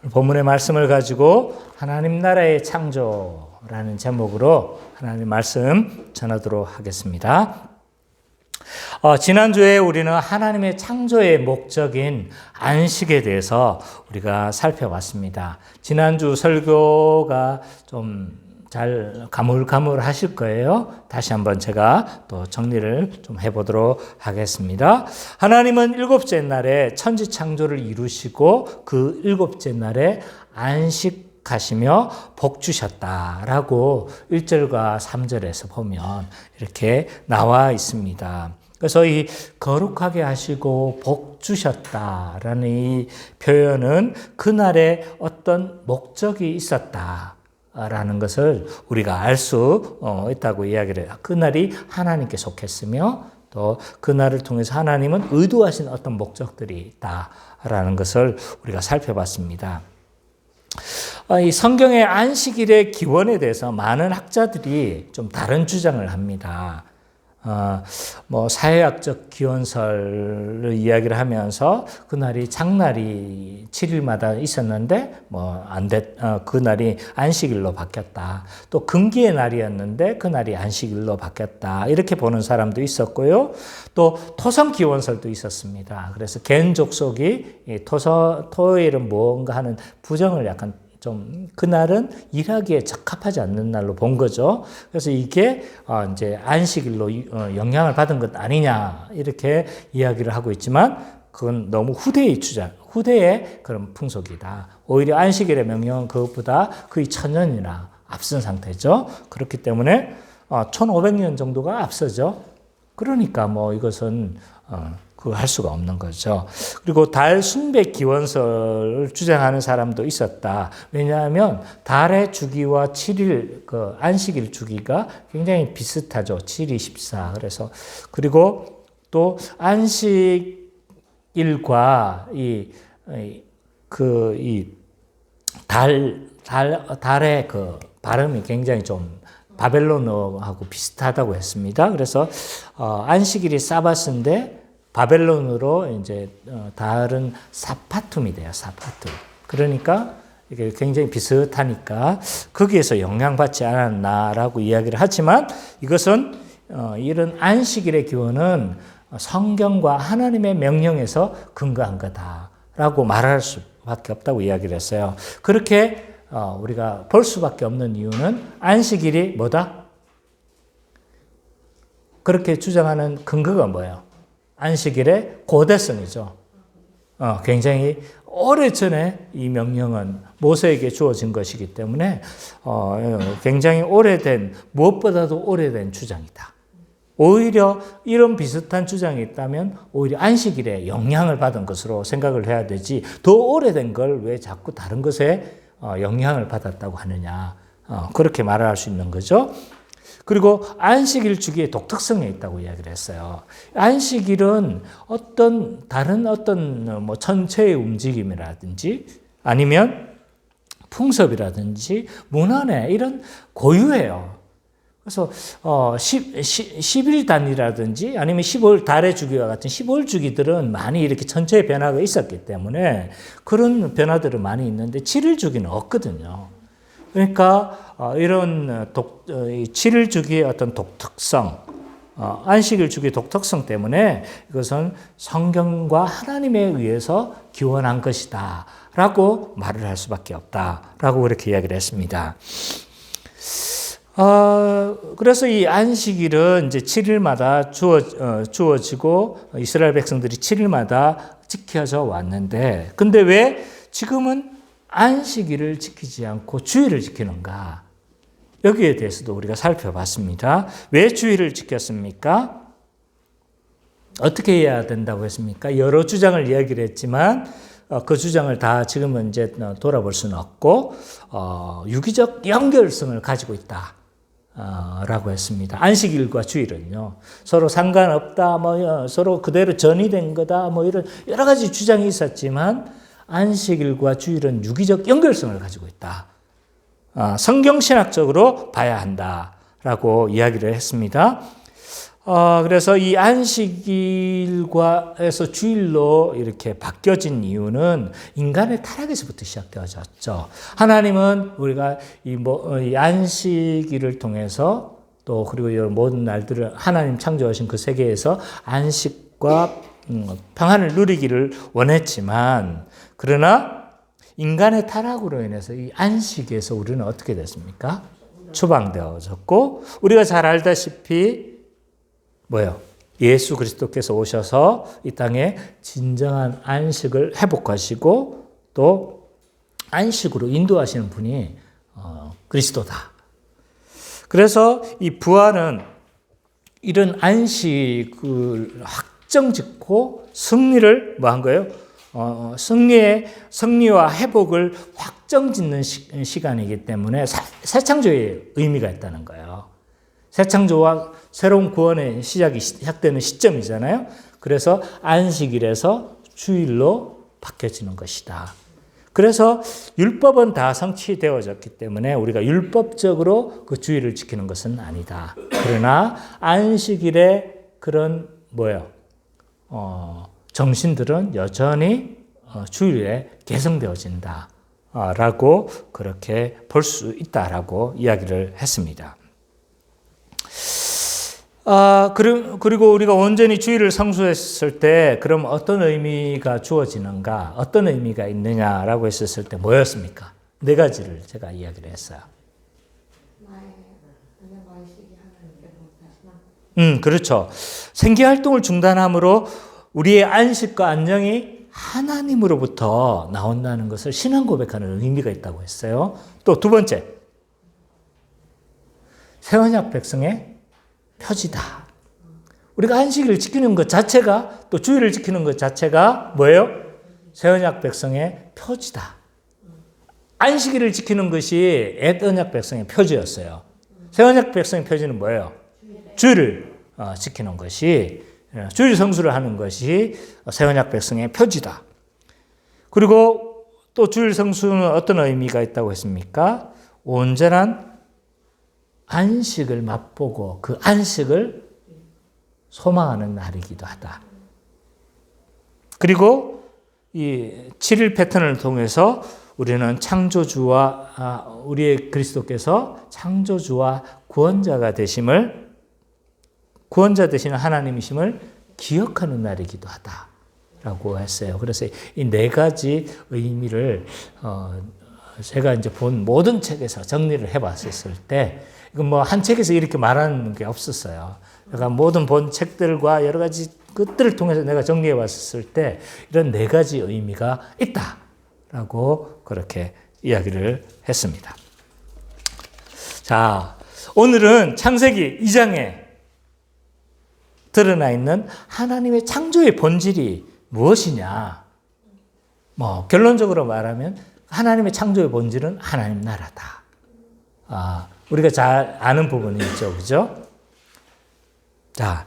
본문의 말씀을 가지고 하나님 나라의 창조라는 제목으로 하나님 말씀 전하도록 하겠습니다. 지난주에 우리는 하나님의 창조의 목적인 안식에 대해서 우리가 살펴봤습니다. 지난주 설교가 좀 잘 가물가물하실 거예요. 다시 한번 제가 또 정리를 좀 해보도록 하겠습니다. 하나님은 일곱째 날에 천지 창조를 이루시고 그 일곱째 날에 안식하시며 복 주셨다라고 1절과 3절에서 보면 이렇게 나와 있습니다. 그래서 이 거룩하게 하시고 복 주셨다라는 이 표현은 그날에 어떤 목적이 있었다라는 것을 우리가 알 수 있다고 이야기를 해요. 그날이 하나님께 속했으며 또 그날을 통해서 하나님은 의도하신 어떤 목적들이 있다라는 것을 우리가 살펴봤습니다. 이 성경의 안식일의 기원에 대해서 많은 학자들이 좀 다른 주장을 합니다. 사회학적 기원설을 이야기를 하면서 그날이 장날이 7일마다 있었는데 그날이 안식일로 바뀌었다. 또 금기의 날이었는데 그날이 안식일로 바뀌었다. 이렇게 보는 사람도 있었고요. 또 토성 기원설도 있었습니다. 그래서 겐 족속이 토요일은 뭔가 하는 부정을 약간 좀 그날은 일하기에 적합하지 않는 날로 본 거죠. 그래서 이게 이제 안식일로 영향을 받은 것 아니냐 이렇게 이야기를 하고 있지만 그건 너무 후대의 주장, 후대의 그런 풍속이다. 오히려 안식일의 명령은 그것보다 거의 1000년이나 앞선 상태죠. 그렇기 때문에 1500년 정도가 앞서죠. 그러니까 이것은 그거 할 수가 없는 거죠. 그리고 달 숭배 기원설을 주장하는 사람도 있었다. 왜냐하면 달의 주기와 7일 그 안식일 주기가 굉장히 비슷하죠. 7, 24. 그래서 그리고 또 안식일과 달의 그 발음이 굉장히 좀 바벨론어하고 비슷하다고 했습니다. 그래서 안식일이 사바스인데 바벨론으로 이제 달은 사파툼이 돼요. 사파툼. 그러니까 이게 굉장히 비슷하니까 거기에서 영향받지 않았나라고 이야기를 하지만 이것은 이런 안식일의 기원은 성경과 하나님의 명령에서 근거한 거다라고 말할 수밖에 없다고 이야기를 했어요. 그렇게 우리가 볼 수밖에 없는 이유는 안식일이 뭐다? 그렇게 주장하는 근거가 뭐예요? 안식일의 고대성이죠. 굉장히 오래전에 이 명령은 모세에게 주어진 것이기 때문에 굉장히 오래된, 무엇보다도 오래된 주장이다. 오히려 이런 비슷한 주장이 있다면 오히려 안식일에 영향을 받은 것으로 생각을 해야 되지 더 오래된 걸 왜 자꾸 다른 것에 영향을 받았다고 하느냐. 그렇게 말할 수 있는 거죠. 그리고 안식일 주기의 독특성이 있다고 이야기를 했어요. 안식일은 다른 어떤 천체의 움직임이라든지 아니면 풍습이라든지 문화의 이런 고유예요. 그래서 10일 단위라든지 아니면 15일 달의 주기와 같은 15일 주기들은 많이 이렇게 천체의 변화가 있었기 때문에 그런 변화들은 많이 있는데 7일 주기는 없거든요. 그러니까 이런 7일 주기의 어떤 독특성, 안식일 주기의 독특성 때문에 이것은 성경과 하나님에 의해서 기원한 것이다 라고 말을 할 수밖에 없다 라고 그렇게 이야기를 했습니다. 그래서 이 안식일은 이제 7일마다 주어지고 이스라엘 백성들이 7일마다 지켜져 왔는데 근데 왜 지금은 안식일을 지키지 않고 주일을 지키는가? 여기에 대해서도 우리가 살펴봤습니다. 왜 주일을 지켰습니까? 어떻게 해야 된다고 했습니까? 여러 주장을 이야기를 했지만 그 주장을 다 지금은 이제 돌아볼 수는 없고 유기적 연결성을 가지고 있다. 라고 했습니다. 안식일과 주일은요. 서로 상관없다. 서로 그대로 전이된 거다. 이런 여러 가지 주장이 있었지만 안식일과 주일은 유기적 연결성을 가지고 있다. 성경신학적으로 봐야 한다라고 이야기를 했습니다. 그래서 이 안식일과에서 주일로 이렇게 바뀌어진 이유는 인간의 타락에서부터 시작되어졌죠. 하나님은 우리가 이 안식일을 통해서 또 그리고 이런 모든 날들을 하나님 창조하신 그 세계에서 안식과 평안을 누리기를 원했지만, 그러나 인간의 타락으로 인해서 이 안식에서 우리는 어떻게 됐습니까? 추방되어졌고, 우리가 잘 알다시피 뭐예요? 예수 그리스도께서 오셔서 이 땅에 진정한 안식을 회복하시고 또 안식으로 인도하시는 분이 그리스도다. 그래서 이 부활은 이런 안식을 확정짓고 승리를 뭐 한 거예요? 승리와 회복을 확정짓는 시간이기 때문에 새 창조의 의미가 있다는 거예요. 새 창조와 새로운 구원의 시작되는 시점이잖아요. 그래서 안식일에서 주일로 바뀌어지는 것이다. 그래서 율법은 다 성취되어졌기 때문에 우리가 율법적으로 그 주일을 지키는 것은 아니다. 그러나 안식일에 그런 정신들은 여전히 주일에 개성되어진다. 라고 그렇게 볼 수 있다라고 이야기를 했습니다. 그리고 우리가 온전히 주일을 성수했을 때 그럼 어떤 의미가 주어지는가, 어떤 의미가 있느냐라고 했었을 때 뭐였습니까? 네 가지를 제가 이야기를 했어요. 그렇죠. 생계활동을 중단함으로 우리의 안식과 안정이 하나님으로부터 나온다는 것을 신앙 고백하는 의미가 있다고 했어요. 또 두 번째, 새언약 백성의 표지다. 우리가 안식일을 지키는 것 자체가, 또 주일을 지키는 것 자체가 뭐예요? 새언약 백성의 표지다. 안식일을 지키는 것이 옛언약 백성의 표지였어요. 새언약 백성의 표지는 뭐예요? 주일을 지키는 것이, 주일 성수를 하는 것이 새언약 백성의 표지다. 그리고 또 주일 성수는 어떤 의미가 있다고 했습니까? 온전한 안식을 맛보고 그 안식을 소망하는 날이기도 하다. 그리고 이 7일 패턴을 통해서 우리는 창조주와 우리의 그리스도께서 창조주와 구원자 되시는 하나님이심을 기억하는 날이기도 하다라고 했어요. 그래서 이 네 가지 의미를 제가 이제 본 모든 책에서 정리를 해봤을 때, 이건 뭐 한 책에서 이렇게 말하는 게 없었어요. 내가 모든 본 책들과 여러 가지 것들을 통해서 내가 정리해 봤을 때 이런 네 가지 의미가 있다라고 그렇게 이야기를 했습니다. 자, 오늘은 창세기 2장에 드러나 있는 하나님의 창조의 본질이 무엇이냐? 결론적으로 말하면 하나님의 창조의 본질은 하나님 나라다. 우리가 잘 아는 부분이 있죠. 그죠? 자,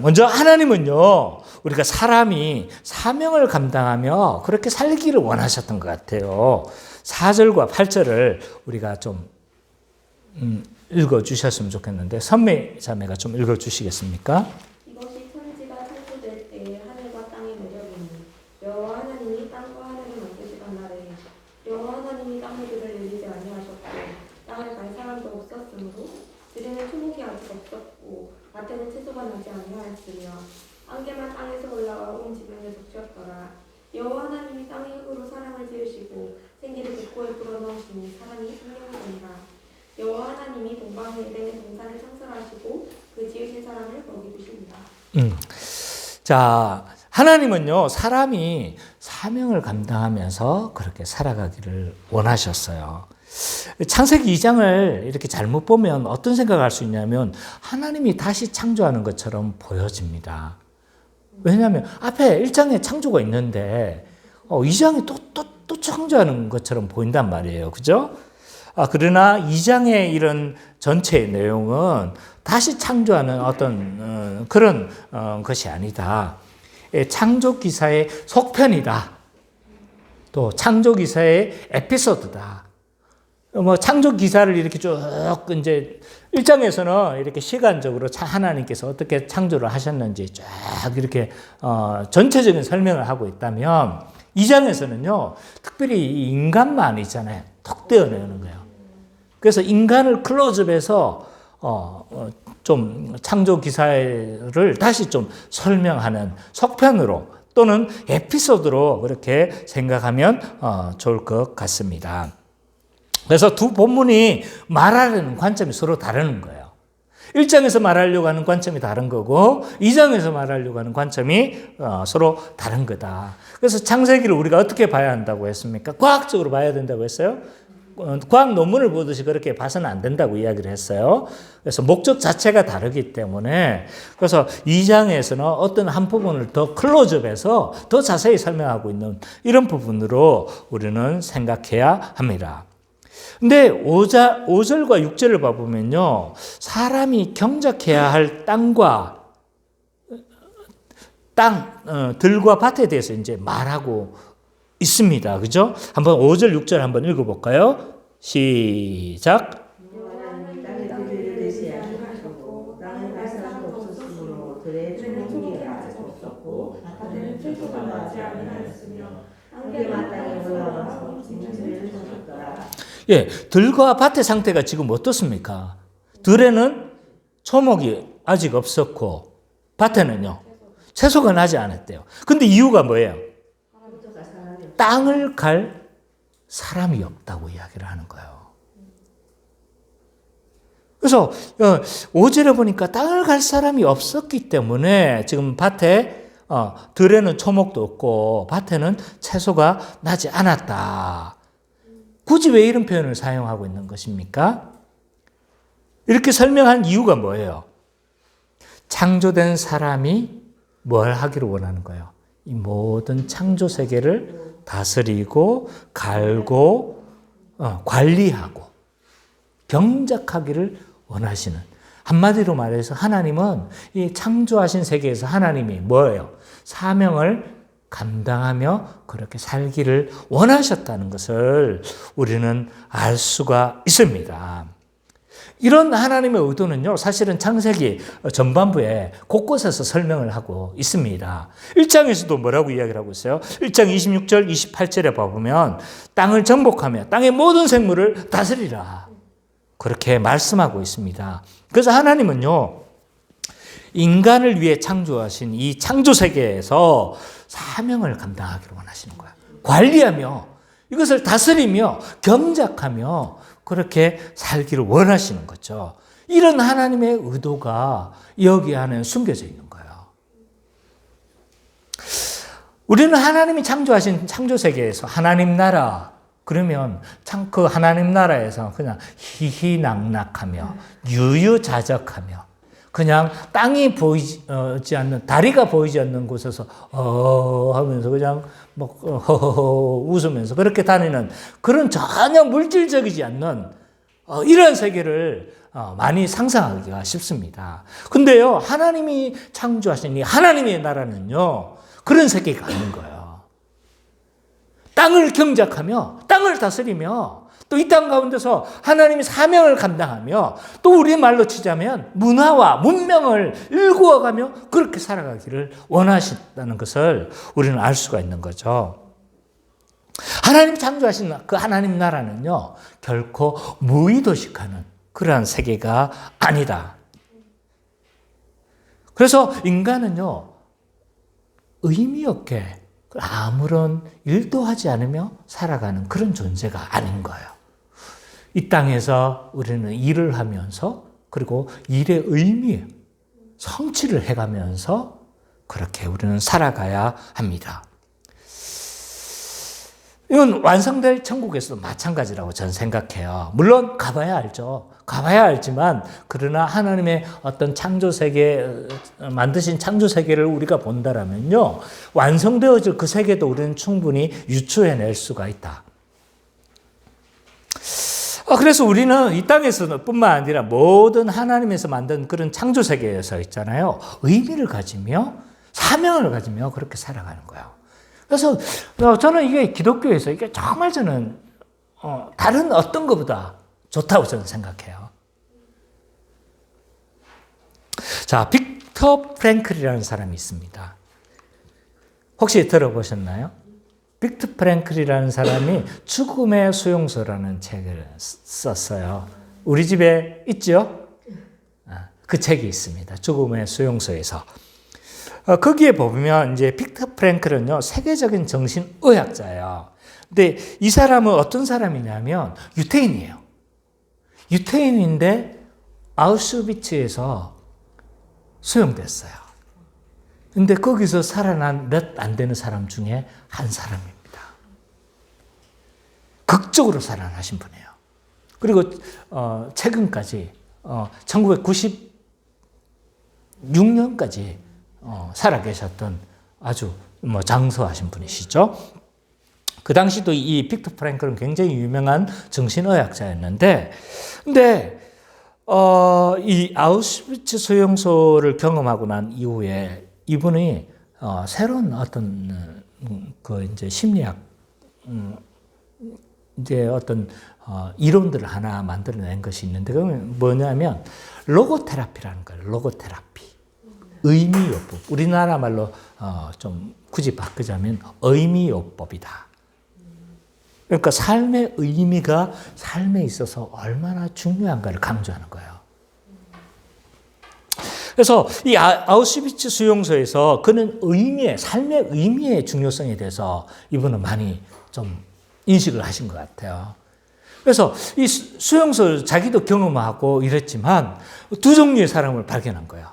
먼저 하나님은요, 우리가 사람이 사명을 감당하며 그렇게 살기를 원하셨던 것 같아요. 4절과 8절을 우리가 좀 읽어주셨으면 좋겠는데, 선미 자매가 좀 읽어주시겠습니까? 이것이 천지가 창조될 때에 하늘과 땅의 내력이니 여호와 하나님이 땅과 하늘을 만드시던 날에 여호와 하나님이 땅의 들을 내리지 아니하셨고 땅을 갈 사람도 없었으므로 들에는 초목이 아직 없었고 밭에는 채소가 나지 아니하였으며 안개만 땅에서 올라와 온 지면에 덮쳤더라. 여호와 하나님이 땅의 흙으로 사람을 지으시고 생기를 그 코에 불어넣으시니 사람이 생명을 얻니라. 여호와 하나님이 동방의 에덴의 동산을 창설하시고 그 지으신 사람을 거기 두십니다. 자, 하나님은요, 사람이 사명을 감당하면서 그렇게 살아가기를 원하셨어요. 창세기 2장을 이렇게 잘못 보면 어떤 생각을 할 수 있냐면 하나님이 다시 창조하는 것처럼 보여집니다. 왜냐하면 앞에 1장에 창조가 있는데 2장에 또 창조하는 것처럼 보인단 말이에요. 그죠? 그러나 2장의 이런 전체의 내용은 다시 창조하는 어떤 그런 것이 아니다. 창조 기사의 속편이다. 또 창조 기사의 에피소드다. 뭐 창조 기사를 이렇게 쭉 이제 1장에서는 이렇게 시간적으로 하나님께서 어떻게 창조를 하셨는지 쫙 이렇게 전체적인 설명을 하고 있다면 2장에서는요 특별히 이 인간만 있잖아요 턱 떼어내는 거예요. 그래서 인간을 클로즈업해서 좀 창조 기사를 다시 좀 설명하는 속편으로 또는 에피소드로 그렇게 생각하면 좋을 것 같습니다. 그래서 두 본문이 말하려는 관점이 서로 다른 거예요. 1장에서 말하려고 하는 관점이 다른 거고 2장에서 말하려고 하는 관점이 서로 다른 거다. 그래서 창세기를 우리가 어떻게 봐야 한다고 했습니까? 과학적으로 봐야 된다고 했어요. 과학 논문을 보듯이 그렇게 봐서는 안 된다고 이야기를 했어요. 그래서 목적 자체가 다르기 때문에 그래서 2장에서는 어떤 한 부분을 더 클로즈업해서 더 자세히 설명하고 있는 이런 부분으로 우리는 생각해야 합니다. 근데 5절과 6절을 봐보면요. 사람이 경작해야 할 땅과 들과 밭에 대해서 이제 말하고 있습니다. 그죠? 한번 5절, 6절 한번 읽어볼까요? 시작. 여호와는 땅에 들을 대시하셨고 땅을 갈 사람도 없었으므로 들에 초목이 아직 없었고 밭에는 채소가 나지 아니하였으며 함께 마땅히 올라와서 진주를 쳤더라. 예, 들과 밭의 상태가 지금 어떻습니까? 들에는 초목이 아직 없었고 밭에는요 채소가 나지 않았대요. 근데 이유가 뭐예요? 땅을 갈 사람이 없다고 이야기를 하는 거예요. 그래서 5절에 보니까 땅을 갈 사람이 없었기 때문에 지금 밭에 들에는 초목도 없고 밭에는 채소가 나지 않았다. 굳이 왜 이런 표현을 사용하고 있는 것입니까? 이렇게 설명한 이유가 뭐예요? 창조된 사람이 뭘 하기를 원하는 거예요? 이 모든 창조 세계를 다스리고 갈고 관리하고 경작하기를 원하시는, 한마디로 말해서 하나님은 이 창조하신 세계에서 하나님이 뭐예요? 사명을 감당하며 그렇게 살기를 원하셨다는 것을 우리는 알 수가 있습니다. 이런 하나님의 의도는요, 사실은 창세기 전반부에 곳곳에서 설명을 하고 있습니다. 1장에서도 뭐라고 이야기를 하고 있어요? 1장 26절, 28절에 봐보면 땅을 정복하며 땅의 모든 생물을 다스리라. 그렇게 말씀하고 있습니다. 그래서 하나님은요, 인간을 위해 창조하신 이 창조 세계에서 사명을 감당하기를 원하시는 거예요. 관리하며 이것을 다스리며 경작하며 그렇게 살기를 원하시는 거죠. 이런 하나님의 의도가 여기 안에 숨겨져 있는 거예요. 우리는 하나님이 창조하신 창조 세계에서 하나님 나라, 그러면 참 그 하나님 나라에서 그냥 희희낙낙하며 유유자적하며 그냥 땅이 보이지 않는, 다리가 보이지 않는 곳에서 하면서 그냥 뭐 허허허 웃으면서 그렇게 다니는 그런 전혀 물질적이지 않는 이런 세계를 많이 상상하기가 쉽습니다. 근데요, 하나님이 창조하신 이 하나님의 나라는요, 그런 세계가 아닌 거예요. 땅을 경작하며 땅을 다스리며 또 이 땅 가운데서 하나님이 사명을 감당하며 또 우리 말로 치자면 문화와 문명을 일구어가며 그렇게 살아가기를 원하신다는 것을 우리는 알 수가 있는 거죠. 하나님 창조하신 그 하나님 나라는요, 결코 무의도식하는 그러한 세계가 아니다. 그래서 인간은요, 의미 없게 아무런 일도 하지 않으며 살아가는 그런 존재가 아닌 거예요. 이 땅에서 우리는 일을 하면서 그리고 일의 의미, 성취를 해가면서 그렇게 우리는 살아가야 합니다. 이건 완성될 천국에서도 마찬가지라고 저는 생각해요. 물론 가봐야 알죠. 가봐야 알지만 그러나 하나님의 어떤 창조 세계, 만드신 창조 세계를 우리가 본다라면요, 완성되어질 그 세계도 우리는 충분히 유추해낼 수가 있다. 그래서 우리는 이 땅에서는 뿐만 아니라 모든 하나님에서 만든 그런 창조 세계에서 있잖아요, 의미를 가지며 사명을 가지며 그렇게 살아가는 거예요. 그래서 저는 이게 기독교에서 이게 정말 저는 다른 어떤 것보다 좋다고 저는 생각해요. 자, 빅터 프랭클이라는 사람이 있습니다. 혹시 들어보셨나요? 빅터 프랭클이라는 사람이 죽음의 수용소라는 책을 썼어요. 우리 집에 있죠? 그 책이 있습니다. 죽음의 수용소에서. 거기에 보면 이제 빅터 프랭클은요, 세계적인 정신의학자예요. 근데 이 사람은 어떤 사람이냐면 유태인이에요. 유태인인데 아우슈비츠에서 수용됐어요. 근데 거기서 살아난 몇 안 되는 사람 중에 한 사람입니다. 극적으로 살아나신 분이에요. 그리고 최근까지 1996년까지 살아계셨던 아주 장수하신 분이시죠. 그 당시도 이 빅터 프랭클은 굉장히 유명한 정신의학자였는데, 근데 이 아우슈비츠 수용소를 경험하고 난 이후에 이분이 새로운 어떤 이제 심리학 이제 어떤 이론들을 하나 만들어낸 것이 있는데, 그건 뭐냐면 로고테라피라는 거예요. 로고테라피. 의미요법. 우리나라 말로 좀 굳이 바꾸자면 의미요법이다. 그러니까 삶의 의미가 삶에 있어서 얼마나 중요한가를 강조하는 거예요. 그래서 이 아우슈비츠 수용소에서 그는 삶의 의미의 중요성에 대해서 이분은 많이 좀 인식을 하신 것 같아요. 그래서 이 수용소 자기도 경험하고 이랬지만 두 종류의 사람을 발견한 거예요.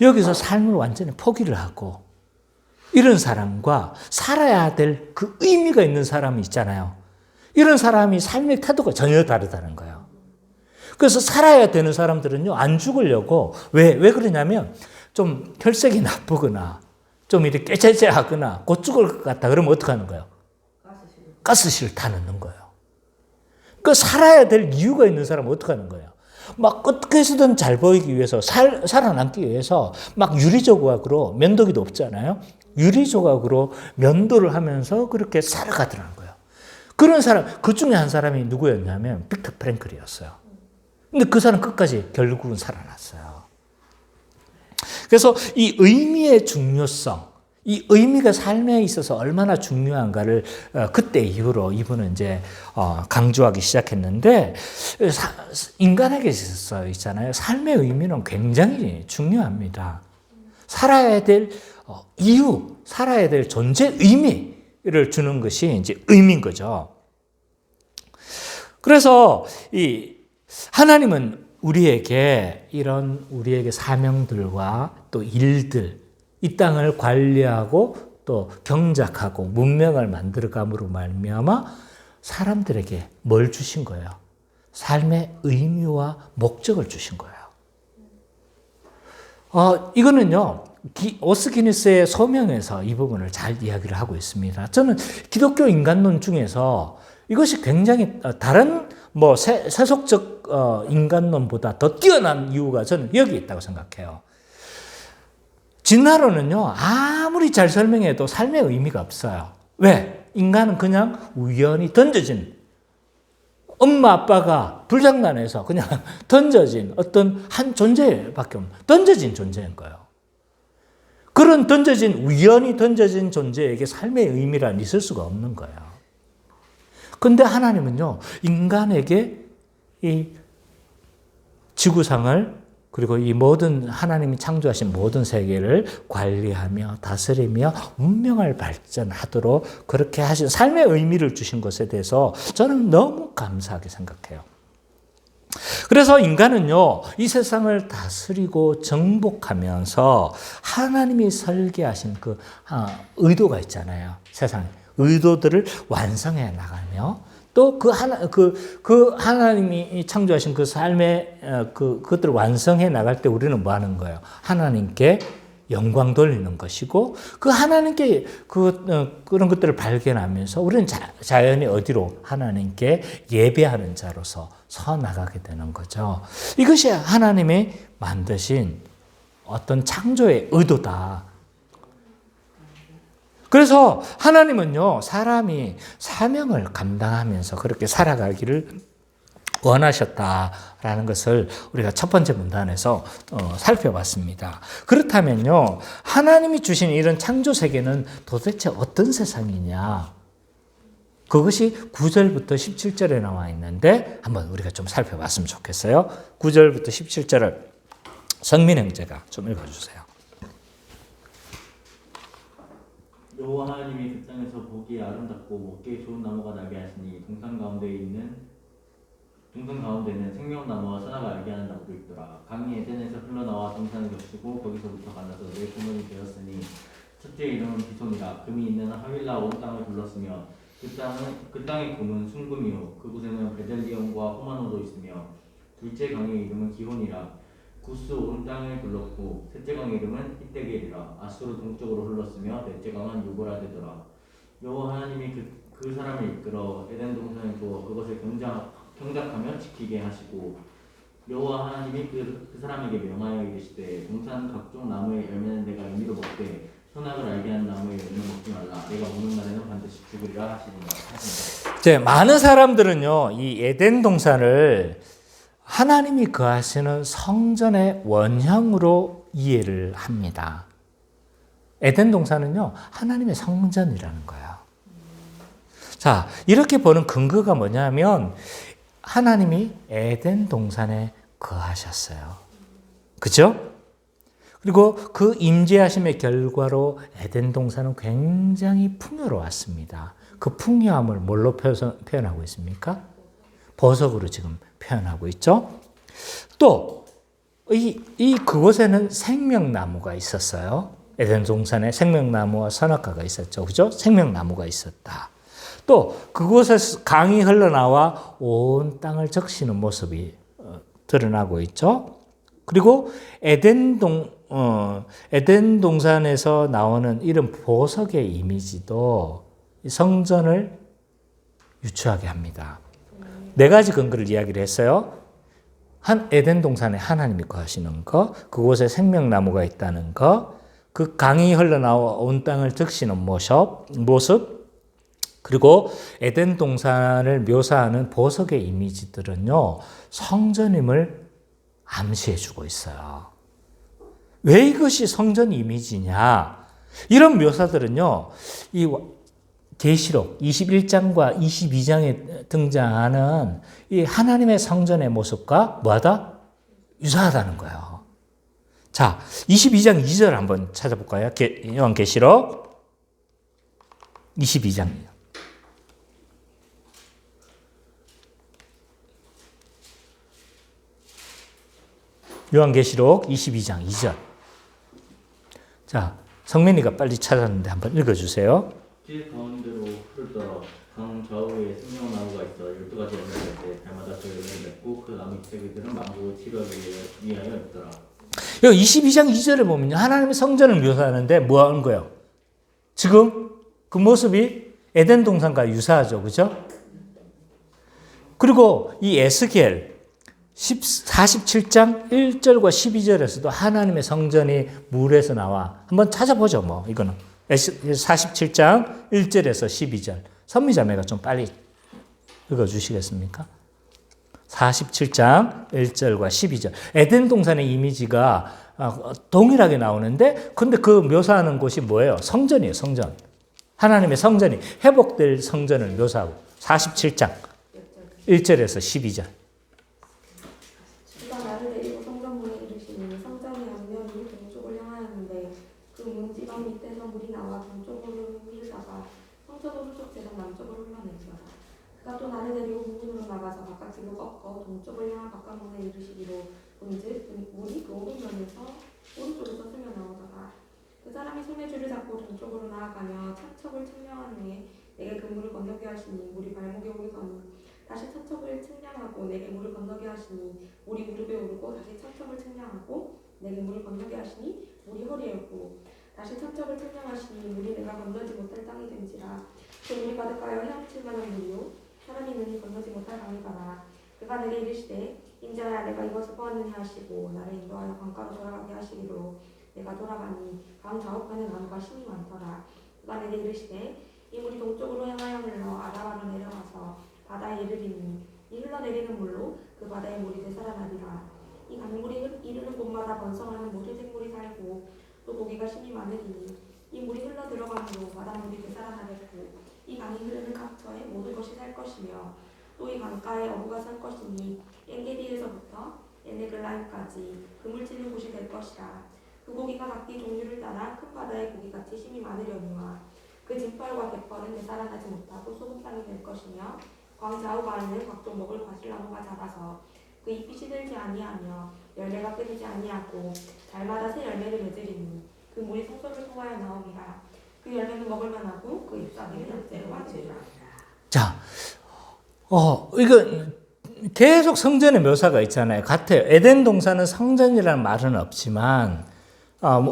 여기서 삶을 완전히 포기를 하고 이런 사람과 살아야 될 그 의미가 있는 사람이 있잖아요. 이런 사람이 삶의 태도가 전혀 다르다는 거예요. 그래서 살아야 되는 사람들은요, 안 죽으려고, 왜 그러냐면, 좀 혈색이 나쁘거나, 좀 이렇게 깨재재하거나, 곧 죽을 것 같다. 그러면 어떻게 하는 거예요? 가스실을 다 넣는 거예요. 그 살아야 될 이유가 있는 사람은 어떻게 하는 거예요? 막 어떻게 해서든 잘 보이기 위해서, 살아남기 위해서, 막 유리조각으로, 면도기도 없잖아요. 유리조각으로 면도를 하면서 그렇게 살아가더라는 거예요. 그런 사람, 그 중에 한 사람이 누구였냐면, 빅터 프랭클이었어요. 근데 그 사람 끝까지 결국은 살아났어요. 그래서 이 의미의 중요성, 이 의미가 삶에 있어서 얼마나 중요한가를 그때 이후로 이분은 이제 강조하기 시작했는데, 인간에게 있어서 있잖아요. 삶의 의미는 굉장히 중요합니다. 살아야 될 이유, 살아야 될 존재 의미를 주는 것이 이제 의미인 거죠. 그래서 하나님은 우리에게 사명들과 또 일들, 이 땅을 관리하고 또 경작하고 문명을 만들어감으로 말미암아 사람들에게 뭘 주신 거예요? 삶의 의미와 목적을 주신 거예요. 이거는요, 오스 기니스의 소명에서 이 부분을 잘 이야기를 하고 있습니다. 저는 기독교 인간론 중에서 이것이 굉장히 다른 세속적 인간론보다 더 뛰어난 이유가 저는 여기 있다고 생각해요. 진화론은요, 아무리 잘 설명해도 삶의 의미가 없어요. 왜? 인간은 그냥 우연히 던져진, 엄마 아빠가 불장난해서 그냥 던져진 어떤 한 존재밖에 없는, 던져진 존재인 거예요. 그런 우연히 던져진 존재에게 삶의 의미란 있을 수가 없는 거예요. 근데 하나님은요, 인간에게 이 지구상을, 그리고 이 모든 하나님이 창조하신 모든 세계를 관리하며 다스리며 문명을 발전하도록 그렇게 하신 삶의 의미를 주신 것에 대해서 저는 너무 감사하게 생각해요. 그래서 인간은요, 이 세상을 다스리고 정복하면서 하나님이 설계하신 그 의도가 있잖아요. 세상에. 의도들을 완성해 나가며 또 그 하나님이 창조하신 그 삶의 그것들을 완성해 나갈 때 우리는 뭐 하는 거예요? 하나님께 영광 돌리는 것이고, 그 하나님께 그런 것들을 발견하면서 우리는 자연히 어디로? 하나님께 예배하는 자로서 서 나가게 되는 거죠. 이것이 하나님이 만드신 어떤 창조의 의도다. 그래서 하나님은요, 사람이 사명을 감당하면서 그렇게 살아가기를 원하셨다라는 것을 우리가 첫 번째 문단에서 살펴봤습니다. 그렇다면요, 하나님이 주신 이런 창조 세계는 도대체 어떤 세상이냐? 그것이 9절부터 17절에 나와 있는데 한번 우리가 좀 살펴봤으면 좋겠어요. 9절부터 17절을 성민 형제가 좀 읽어주세요. 여호와 하나님이 그 땅에서 보기에 아름답고 먹기에 좋은 나무가 나게 하시니 동산 가운데는 생명나무와 선악을 알게 하는 나무도 있더라. 강이 에덴에서 흘러나와 동산을 겹치고 거기서부터 갈라서 네 구멍이 되었으니 첫째 이름은 비손이라. 금이 있는 하윌라 온 땅을 둘렀으며 그 땅의 금은 순금이요 그곳에는 베델리온과 호마노도 있으며 둘째 강의 이름은 기혼이라. 구스 온 땅을 둘렀고 셋째 강의 이름은 히데겔이라. 아수르 동쪽으로 흘렀으며 넷째 강은 유브라데더라. 여호와 하나님이 그 사람을 이끌어 에덴 동산에 두어 그것을 경작하며 지키게 하시고 여호와 하나님이 그 사람에게 명하여 이르시되 동산 각종 나무의 열매는 내가 임의로 먹되 선악을 알게 하는 나무의 열매는 먹지 말라. 내가 먹는 날에는 반드시 죽으리라 하시니라. 네, 많은 사람들은요, 이 에덴 동산을 하나님이 거하시는 성전의 원형으로 이해를 합니다. 에덴 동산은요, 하나님의 성전이라는 거예요. 자, 이렇게 보는 근거가 뭐냐면 하나님이 에덴 동산에 거하셨어요. 그죠? 그리고 그 임재하심의 결과로 에덴 동산은 굉장히 풍요로웠습니다. 그 풍요함을 뭘로 표현하고 있습니까? 보석으로 지금 표현하고 있죠. 또 그곳에는 생명나무가 있었어요. 에덴 동산에 생명나무와 선악과가 있었죠. 그죠? 생명나무가 있었다. 또 그곳에서 강이 흘러나와 온 땅을 적시는 모습이 드러나고 있죠. 그리고 에덴 동산에서 나오는 이런 보석의 이미지도 성전을 유추하게 합니다. 네 가지 근거를 이야기를 했어요. 에덴 동산에 하나님이 거하시는 것, 그곳에 생명나무가 있다는 것, 그 강이 흘러나와 온 땅을 적시는 모습, 그리고 에덴 동산을 묘사하는 보석의 이미지들은요, 성전임을 암시해 주고 있어요. 왜 이것이 성전 이미지냐? 이런 묘사들은요, 이 계시록 21장과 22장에 등장하는 이 하나님의 성전의 모습과 뭐하다? 유사하다는 거예요. 자, 22장 2절 한번 찾아볼까요? 요한계시록 22장. 요한계시록 22장 2절. 자, 성민이가 빨리 찾았는데 한번 읽어주세요. 길 가운데로 흐르더라. 강 좌우에 생명나무가 있어 12가지 열매가 있대. 달마다 그 열매를 맺고 그 나무 잎새들은 만국을 치료하기 위하여 있더라. 여기 22장 2절에 보면 하나님의 성전을 묘사하는데 뭐 하는 거예요? 지금 그 모습이 에덴 동산과 유사하죠. 그죠? 그리고 이 에스겔 47장 1절과 12절에서도 하나님의 성전이 물에서 나와. 한번 찾아보죠, 뭐, 이거는. 47장 1절에서 12절. 선미자매가 좀 빨리 읽어주시겠습니까? 47장 1절과 12절. 에덴 동산의 이미지가 동일하게 나오는데, 근데 그 묘사하는 곳이 뭐예요? 성전이에요, 성전. 하나님의 성전이 회복될 성전을 묘사하고. 47장 1절에서 12절. 주가 나를 데리고 성전문에 이르시니 성전의 앞면이 동쪽을 향하였는데 그 문지방 밑에서 물이 나와 동쪽으로 흐르다가 성전 오른쪽 제단 남쪽으로 흘러내리더라. 그가 또 나를 데리고 문으로 나가서 바깥길로 꺾어 동쪽을 향한 바깥문에 이르시기로 본즉 물이 그 오른면에서 오른쪽에서 흘러 나오더라. 그 사람이 손에 줄을 잡고 동쪽으로 나아가며 차척을 측량한 후에 내게 그 물을 건너게 하시니 물이 발목에 오르더니 다시 차척을 측량하고 내게 물을 건너게 하시니 물이 무릎에 오르고 다시 차척을 측량하고 내게 물을 건너게 하시니 물이 허리에 오르고 다시 차척을 측량하시니 물이 내가 건너지 못할 땅이 된지라. 그 물이 가득하여 헤엄칠 만한 물이요 사람이 능히 건너지 못할 강이더라. 그가 내게 이르시되 인자야 내가 이것을 보았느냐 하시고 나를 인도하여 강가로 돌아가게 하시기로 내가 돌아가니 강 좌우편에 나무가 심이 많더라. 그가 내게 이르시되 이 물이 동쪽으로 향하여 흘러 아라바로 내려가서 바다에 이르리니 이 흘러내리는 물로 그 바다의 물이 되살아나리라. 이 강물이 이르는 곳마다 번성하는 모든 생물이 살고 또 고기가 심히 많으리니 이 물이 흘러 들어감으로 바닷물이 되살아나겠고 이 강이 흐르는 각처에 모든 것이 살 것이며 또 이 강가에 어부가 살 것이니 엔게디에서부터 에네글라임까지 그물 치는 곳이 될 것이라. 그 고기가 각기 종류를 따라 큰 바다의 고기같이 심히 많으려니와 그 진펄과 갯벌은 되살아나지 못하고 소금 땅이 될 것이며 광 좌우가에는 각종 먹을 과실나무가 자라서 그 잎이 시들지 아니하며 열매가 끊이지 아니하고 달마다 새 열매를 맺으리니 그 물이 성소를 통하여 나오리라. 그 열매는 먹을 만하고 그 잎사귀는 약재로 하리라. 자, 이거 계속 성전의 묘사가 있잖아요. 같아요. 에덴 동산은 성전이라는 말은 없지만,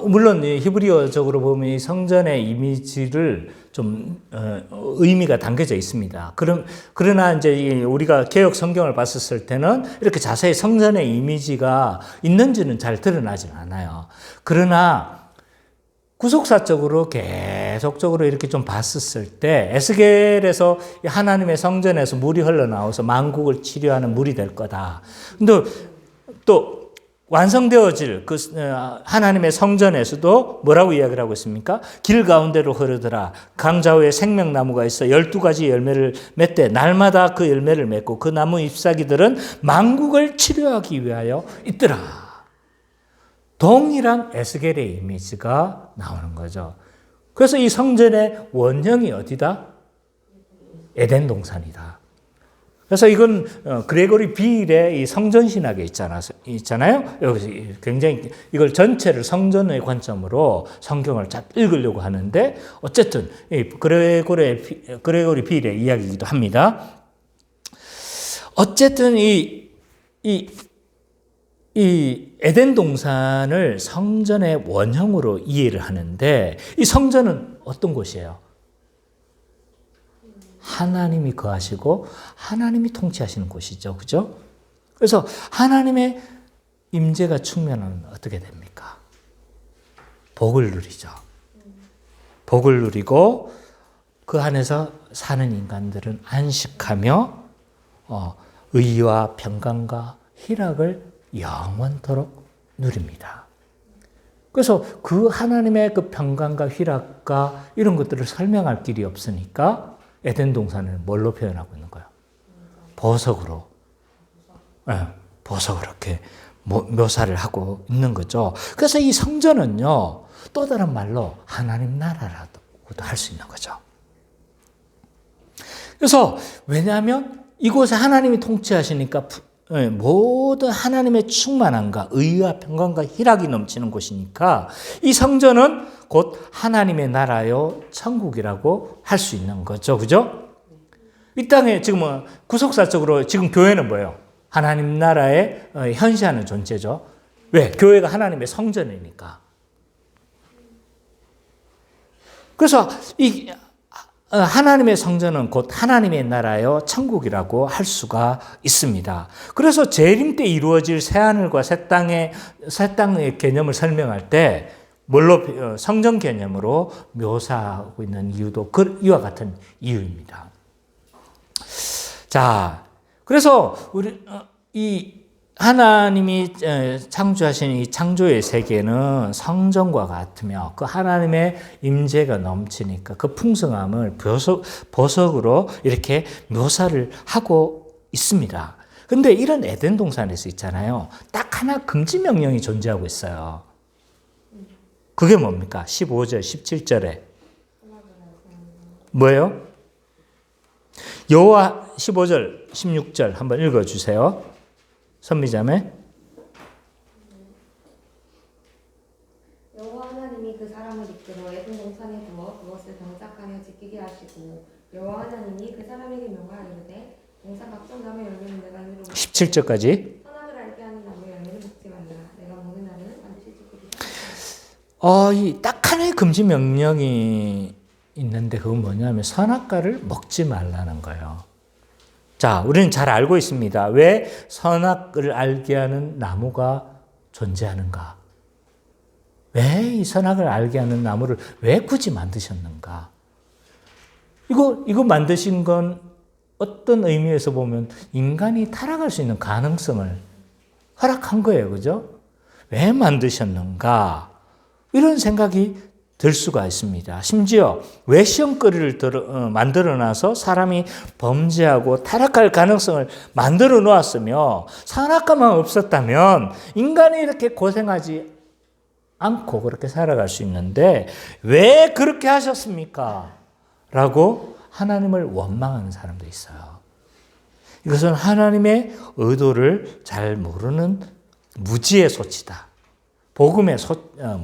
물론 히브리어적으로 보면 이 성전의 이미지를 좀 의미가 담겨져 있습니다. 그러나 이제 우리가 개역 성경을 봤었을 때는 이렇게 자세히 성전의 이미지가 있는지는 잘 드러나질 않아요. 그러나 구속사적으로 계속적으로 이렇게 좀 봤었을 때 에스겔에서 하나님의 성전에서 물이 흘러나와서 만국을 치료하는 물이 될 거다. 근데 또 완성되어질 그 하나님의 성전에서도 뭐라고 이야기를 하고 있습니까? 길 가운데로 흐르더라. 강 좌우에 생명나무가 있어 12가지 열매를 맺되 날마다 그 열매를 맺고 그 나무 잎사귀들은 만국을 치료하기 위하여 있더라. 동일한 에스겔의 이미지가 나오는 거죠. 그래서 이 성전의 원형이 어디다? 에덴 동산이다. 그래서 이건 그레고리 비일의 이 성전 신학에 있잖아요. 여기서 굉장히 이걸 전체를 성전의 관점으로 성경을 잘 읽으려고 하는데 어쨌든 이 그레고리 비일의 이야기이기도 합니다. 어쨌든 이 에덴 동산을 성전의 원형으로 이해를 하는데 이 성전은 어떤 곳이에요? 하나님이 거하시고 하나님이 통치하시는 곳이죠. 그죠? 그래서 하나님의 임재가 충만하면 어떻게 됩니까? 복을 누리죠. 복을 누리고 그 안에서 사는 인간들은 안식하며 의와 평강과 희락을 영원토록 누립니다. 그래서 그 하나님의 그 평강과 희락과 이런 것들을 설명할 길이 없으니까 에덴 동산을 뭘로 표현하고 있는 거예요? 보석으로. 네, 보석으로 이렇게 묘사를 하고 있는 거죠. 그래서 이 성전은요, 또 다른 말로 하나님 나라라고도 할 수 있는 거죠. 그래서 왜냐하면 이곳에 하나님이 통치하시니까 모든 하나님의 충만함과 의와 평강과 희락이 넘치는 곳이니까 이 성전은 곧 하나님의 나라요 천국이라고 할 수 있는 거죠. 그죠? 이 땅에 지금 구속사적으로 지금 교회는 뭐예요? 하나님 나라에 현시하는 존재죠. 왜? 교회가 하나님의 성전이니까. 그래서 이 하나님의 성전은 곧 하나님의 나라요 천국이라고 할 수가 있습니다. 그래서 재림 때 이루어질 새하늘과 새 땅의 개념을 설명할 때 뭘로 성전 개념으로 묘사하고 있는 이유도 이와 같은 이유입니다. 자, 그래서 우리 이 하나님이 창조하신 이 창조의 세계는 성전과 같으며 그 하나님의 임재가 넘치니까 그 풍성함을 보석으로 이렇게 묘사를 하고 있습니다. 근데 이런 에덴 동산에서 있잖아요. 딱 하나 금지 명령이 존재하고 있어요. 그게 뭡니까? 15절, 17절에 뭐예요? 여호와 15절, 16절 한번 읽어주세요. 선미자매. 여호와 하나님이 그 사람을 이끌어 에덴 동산에 두어 그것을 경작하여 지키게 하시고 여호와 하나님이 그 사람에게 명하시되 동산 각종 나무 열매는 내가 이르러 17절까지. 선악을 알게 하는 나무 열매는 먹지 말라. 내가 먹는 날에는 반드시 죽으리라. 이 딱 하나의 금지 명령이 있는데 그건 뭐냐면 선악과를 먹지 말라는 거예요. 자, 우리는 잘 알고 있습니다. 왜 선악을 알게 하는 나무가 존재하는가? 왜 이 선악을 알게 하는 나무를 왜 굳이 만드셨는가? 이거 만드신 건 어떤 의미에서 보면 인간이 타락할 수 있는 가능성을 허락한 거예요. 그죠? 왜 만드셨는가? 이런 생각이 들 수가 있습니다. 심지어 왜 시험거리를 만들어놔서 사람이 범죄하고 타락할 가능성을 만들어 놓았으며 선악과만 없었다면 인간이 이렇게 고생하지 않고 그렇게 살아갈 수 있는데 왜 그렇게 하셨습니까? 라고 하나님을 원망하는 사람도 있어요. 이것은 하나님의 의도를 잘 모르는 무지의 소치다. 복음의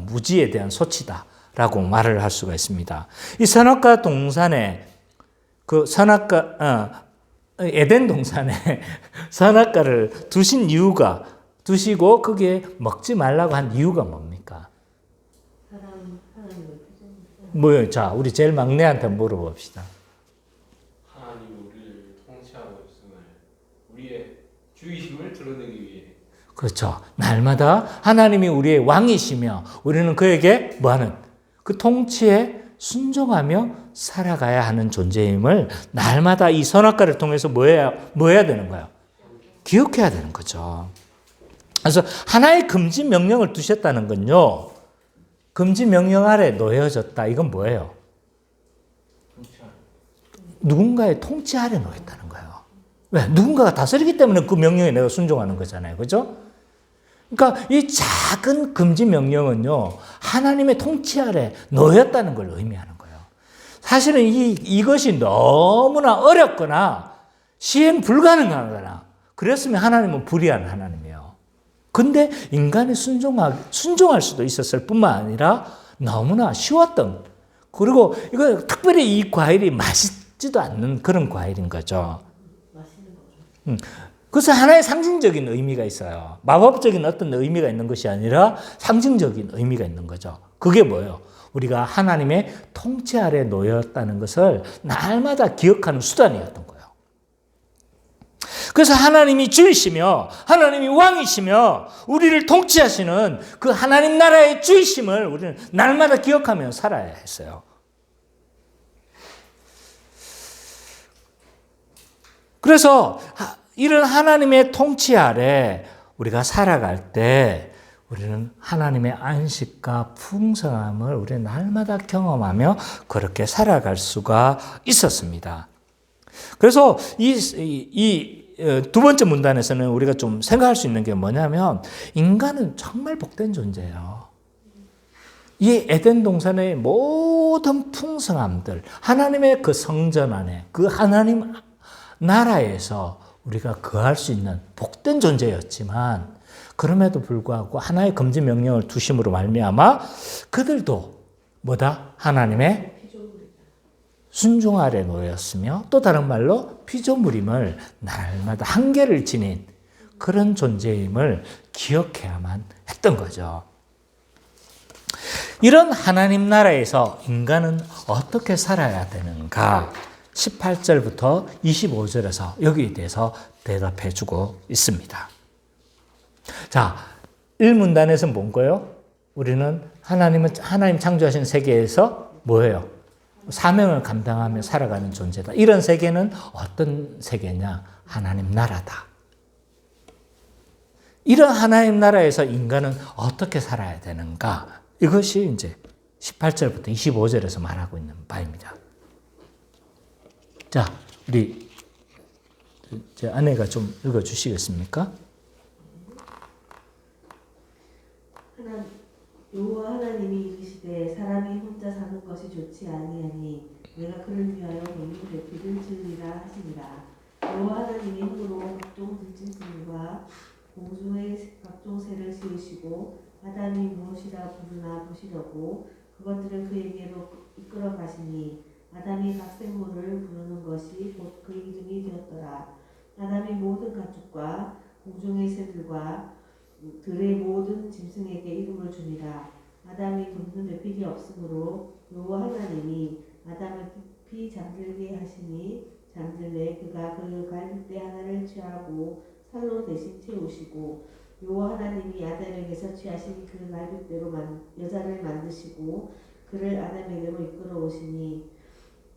무지에 대한 소치다. 라고 말을 할 수가 있습니다. 이 선악과 동산에 에덴 동산에 선악과를 두시고 거기에 먹지 말라고 한 이유가 뭡니까? 뭐요? 자, 우리 제일 막내한테 물어봅시다. 하나님이 우리를 통치하고 있음을 우리의 주의심을 드러내기 위해. 그렇죠. 날마다 하나님이 우리의 왕이시며 우리는 그에게 뭐하는 그 통치에 순종하며 살아가야 하는 존재임을 날마다 이 선악과를 통해서 뭐 해야 되는 거예요? 기억해야 되는 거죠. 그래서 하나의 금지 명령을 두셨다는 건요. 금지 명령 아래 놓여졌다. 이건 뭐예요? 누군가의 통치 아래 놓였다는 거예요. 왜? 누군가가 다스리기 때문에 그 명령에 내가 순종하는 거잖아요. 그죠? 그러니까 이 작은 금지 명령은요. 하나님의 통치 아래 놓였다는 걸 의미하는 거예요. 사실은 이것이 너무나 어렵거나 시행 불가능하거나 그랬으면 하나님은 불의한 하나님이에요. 근데 인간이 순종할 수도 있었을 뿐만 아니라 너무나 쉬웠던, 그리고 이거 특별히 이 과일이 맛있지도 않는 그런 과일인 거죠. 그래서 하나의 상징적인 의미가 있어요. 마법적인 어떤 의미가 있는 것이 아니라 상징적인 의미가 있는 거죠. 그게 뭐예요? 우리가 하나님의 통치 아래 놓였다는 것을 날마다 기억하는 수단이었던 거예요. 그래서 하나님이 주이시며 하나님이 왕이시며 우리를 통치하시는 그 하나님 나라의 주이심을 우리는 날마다 기억하며 살아야 했어요. 그래서 이런 하나님의 통치 아래 우리가 살아갈 때 우리는 하나님의 안식과 풍성함을 우리는 날마다 경험하며 그렇게 살아갈 수가 있었습니다. 그래서 이 두 번째 문단에서는 우리가 좀 생각할 수 있는 게 뭐냐면 인간은 정말 복된 존재예요. 이 에덴 동산의 모든 풍성함들, 하나님의 그 성전 안에, 그 하나님 나라에서 우리가 거할 수 있는 복된 존재였지만 그럼에도 불구하고 하나의 금지 명령을 두심으로 말미암아 그들도 뭐다? 하나님의 순종 아래 놓였으며 또 다른 말로 피조물임을 날마다 한계를 지닌 그런 존재임을 기억해야만 했던 거죠. 이런 하나님 나라에서 인간은 어떻게 살아야 되는가? 18절부터 25절에서 여기에 대해서 대답해 주고 있습니다. 자, 1문단에서는 뭔가요? 우리는 하나님 창조하신 세계에서 뭐예요? 사명을 감당하며 살아가는 존재다. 이런 세계는 어떤 세계냐? 하나님 나라다. 이런 하나님 나라에서 인간은 어떻게 살아야 되는가? 이것이 이제 18절부터 25절에서 말하고 있는 바입니다. 자, 우리 제 아내가 좀 읽어주시겠습니까? 여호와 하나님이 이르시되 사람이 혼자 사는 것이 좋지 아니하니 내가 그를 위하여 동물 대피를 지으리라 하시니라. 여호와 하나님이 흙으로 각종 들짐승과 공중의 각종 새를 지으시고 아담이 무엇이라 부르나 보시려고 그것들을 그에게로 이끌어 가시니 아담이 각 생물을 부르는 것이 곧 그 이름이 되었더라. 아담이 모든 가축과 공중의 새들과 들의 모든 짐승에게 이름을 주니라. 아담이 돕는 되필이 없으므로 여호와 하나님이 아담을 깊이 잠들게 하시니 잠들매 그가 그 갈빗대 하나를 취하고 살로 대신 채우시고 여호와 하나님이 아담에게서 취하신 그 말뜻대로 여자를 만드시고 그를 아담에게로 이끌어 오시니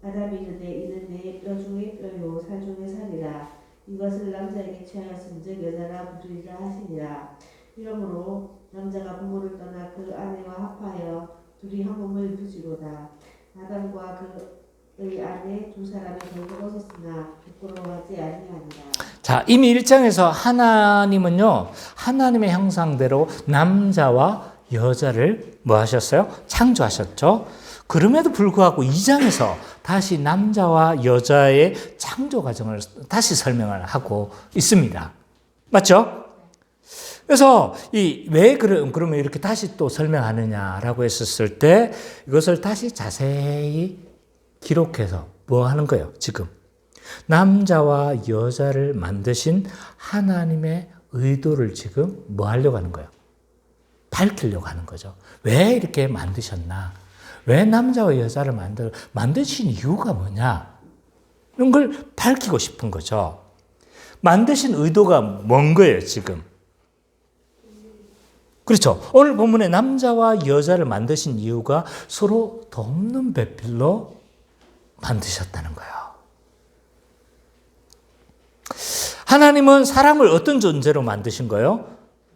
아담이 이르되 이는 내 뼈 중의 뼈요 살 중의 살이라 이것을 남자에게 취하였은즉 여자라 부르리라 하시니라. 이러므로 남자가 부모를 떠나 그 아내와 합하여 둘이 한 몸을 이루지로다. 아담과 그의 아내 두 사람이 결국 얻었으나 부끄러워하지 아니하니라. 자, 이미 1장에서 하나님은요, 하나님의 형상대로 남자와 여자를 뭐 하셨어요? 창조하셨죠? 그럼에도 불구하고 2장에서 다시 남자와 여자의 창조 과정을 다시 설명을 하고 있습니다. 맞죠? 그래서 왜 그러면 이렇게 다시 또 설명하느냐라고 했었을 때 이것을 다시 자세히 기록해서 뭐 하는 거예요? 지금 남자와 여자를 만드신 하나님의 의도를 지금 뭐 하려고 하는 거예요? 밝히려고 하는 거죠. 왜 이렇게 만드셨나? 왜 남자와 여자를 만드신 이유가 뭐냐? 이런 걸 밝히고 싶은 거죠. 만드신 의도가 뭔 거예요, 지금? 그렇죠. 오늘 본문에 남자와 여자를 만드신 이유가 서로 돕는 배필로 만드셨다는 거예요. 하나님은 사람을 어떤 존재로 만드신 거예요?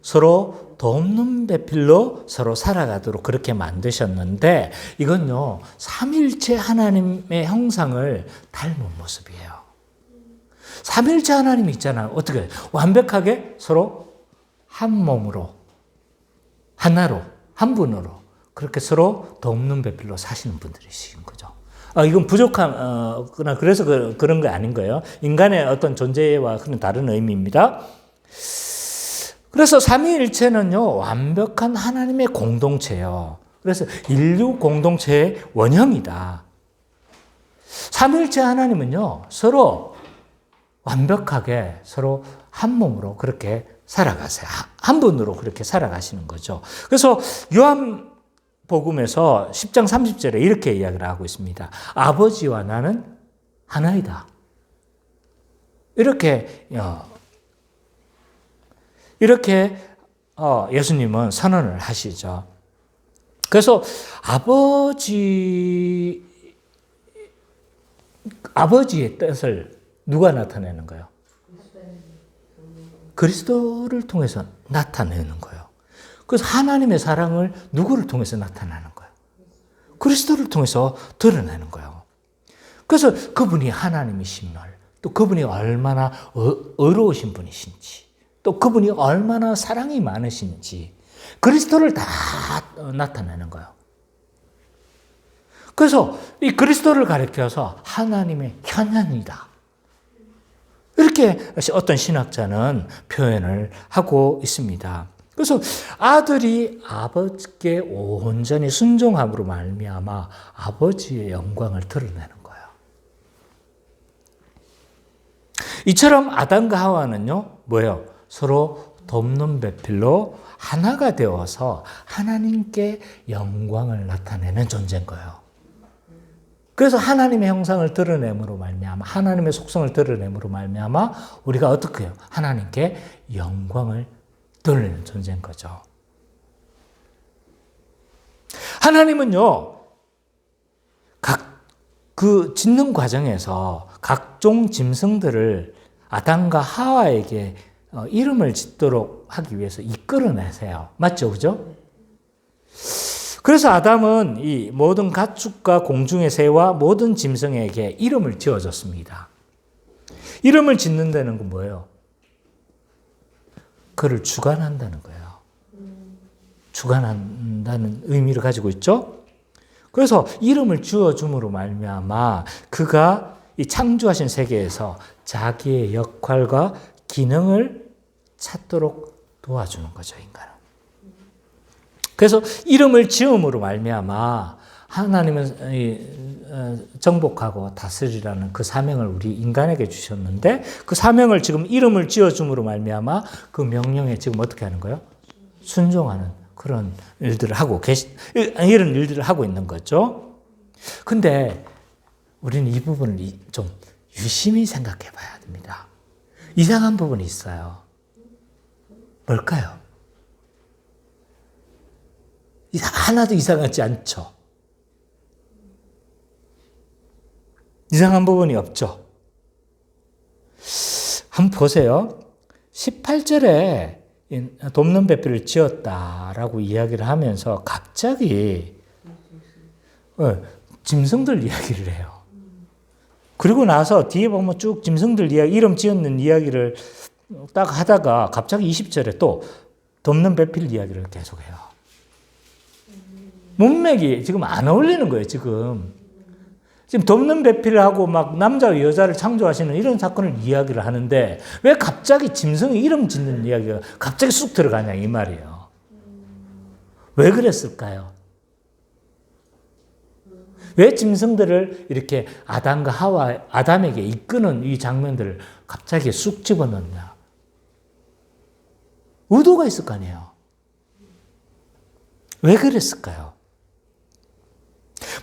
서로 돕는 배필로 서로 살아가도록 그렇게 만드셨는데 이건요, 삼일체 하나님의 형상을 닮은 모습이에요. 삼일체 하나님이 있잖아요. 어떻게 해요? 완벽하게 서로 한 몸으로, 하나로, 한 분으로 그렇게 서로 돕는 배필로 사시는 분들이신 거죠. 이건 부족하거나 그래서 그런 거 아닌 거예요. 인간의 어떤 존재와 그런 다른 의미입니다. 그래서 삼위일체는요, 완벽한 하나님의 공동체예요. 그래서 인류 공동체의 원형이다. 삼위일체 하나님은요, 서로 완벽하게 서로 한 몸으로 그렇게 살아가세요. 한 분으로 그렇게 살아가시는 거죠. 그래서 요한복음에서 10장 30절에 이렇게 이야기를 하고 있습니다. 아버지와 나는 하나이다. 이렇게 예수님은 선언을 하시죠. 그래서 아버지의 뜻을 누가 나타내는 거예요? 그리스도를 통해서 나타내는 거예요. 그래서 하나님의 사랑을 누구를 통해서 나타내는 거예요? 그리스도를 통해서 드러내는 거예요. 그래서 그분이 하나님이심을, 또 그분이 얼마나 의로우신 분이신지, 또 그분이 얼마나 사랑이 많으신지 그리스도를 다 나타내는 거예요. 그래서 이 그리스도를 가리켜서 하나님의 현현이다. 이렇게 어떤 신학자는 표현을 하고 있습니다. 그래서 아들이 아버지께 온전히 순종함으로 말미암아 아버지의 영광을 드러내는 거예요. 이처럼 아담과 하와는요, 뭐예요? 서로 돕는 배필로 하나가 되어서 하나님께 영광을 나타내는 존재인 거예요. 그래서 하나님의 형상을 드러냄으로 말미암아, 하나님의 속성을 드러냄으로 말미암아 우리가 어떻게 해요? 하나님께 영광을 드러내는 존재인 거죠. 하나님은요, 그 짓는 과정에서 각종 짐승들을 아담과 하와에게 이름을 짓도록 하기 위해서 이끌어내세요. 맞죠? 그죠? 그래서 아담은 이 모든 가축과 공중의 새와 모든 짐승에게 이름을 지어줬습니다. 이름을 짓는 데는 건 뭐예요? 그를 주관한다는 거예요. 주관한다는 의미를 가지고 있죠. 그래서 이름을 지어줌으로 말미암아 그가 이 창조하신 세계에서 자기의 역할과 기능을 찾도록 도와주는 거죠, 인간은. 그래서 이름을 지음으로 말미암아 하나님은 정복하고 다스리라는 그 사명을 우리 인간에게 주셨는데 그 사명을 지금 이름을 지어줌으로 말미암아 그 명령에 지금 어떻게 하는 거예요? 순종하는 그런 일들을 하고 이런 일들을 하고 있는 거죠. 근데 우리는 이 부분을 좀 유심히 생각해 봐야 됩니다. 이상한 부분이 있어요. 뭘까요? 하나도 이상하지 않죠? 이상한 부분이 없죠? 한번 보세요. 18절에 돕는 배필을 지었다라고 이야기를 하면서 갑자기 짐승들 이야기를 해요. 그리고 나서 뒤에 보면 쭉 짐승들 이야기, 이름 지었는 이야기를 딱 하다가 갑자기 20절에 또 돕는 배필 이야기를 계속해요. 문맥이 지금 안 어울리는 거예요, 지금. 지금 돕는 배필하고 막 남자와 여자를 창조하시는 이런 사건을 이야기를 하는데 왜 갑자기 짐승이 이름 짓는 이야기가 갑자기 쑥 들어가냐 이 말이에요. 왜 그랬을까요? 왜 짐승들을 이렇게 아담과 하와, 아담에게 이끄는 이 장면들을 갑자기 쑥 집어넣냐? 의도가 있을 거 아니에요. 왜 그랬을까요?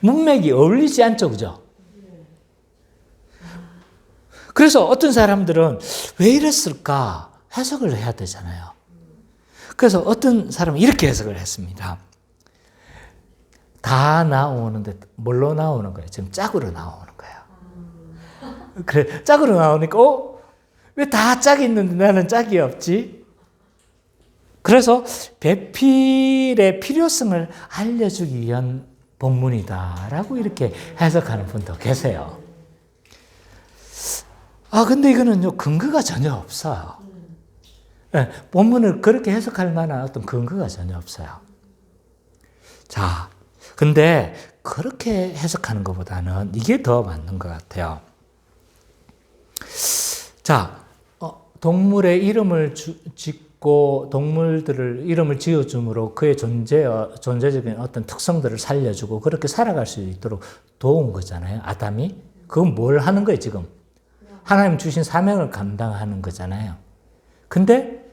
문맥이 어울리지 않죠, 그죠? 그래서 어떤 사람들은 왜 이랬을까 해석을 해야 되잖아요. 그래서 어떤 사람은 이렇게 해석을 했습니다. 다 나오는데 뭘로 나오는 거예요? 지금 짝으로 나오는 거예요. 그래, 짝으로 나오니까 왜 다 짝이 있는데 나는 짝이 없지? 그래서 배필의 필요성을 알려주기 위한 본문이다라고 이렇게 해석하는 분도 계세요. 근데 이거는요, 근거가 전혀 없어요. 네, 본문을 그렇게 해석할 만한 어떤 근거가 전혀 없어요. 자, 근데 그렇게 해석하는 것보다는 이게 더 맞는 것 같아요. 자, 동물의 이름을 짓고 동물들을 이름을 지어줌으로 그의 존재적인 어떤 특성들을 살려주고 그렇게 살아갈 수 있도록 도운 거잖아요. 아담이. 그건 뭘 하는 거예요, 지금? 하나님 주신 사명을 감당하는 거잖아요. 근데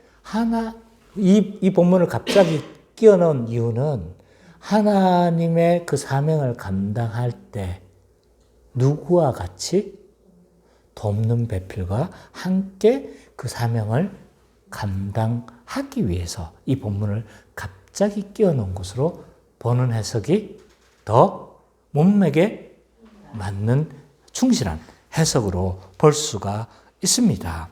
이 본문을 갑자기 끼워 넣은 이유는 하나님의 그 사명을 감당할 때 누구와 같이 돕는 배필과 함께 그 사명을 감당하기 위해서 이 본문을 갑자기 끼워 넣은 것으로 보는 해석이 더 문맥에 맞는 충실한 해석으로 볼 수가 있습니다.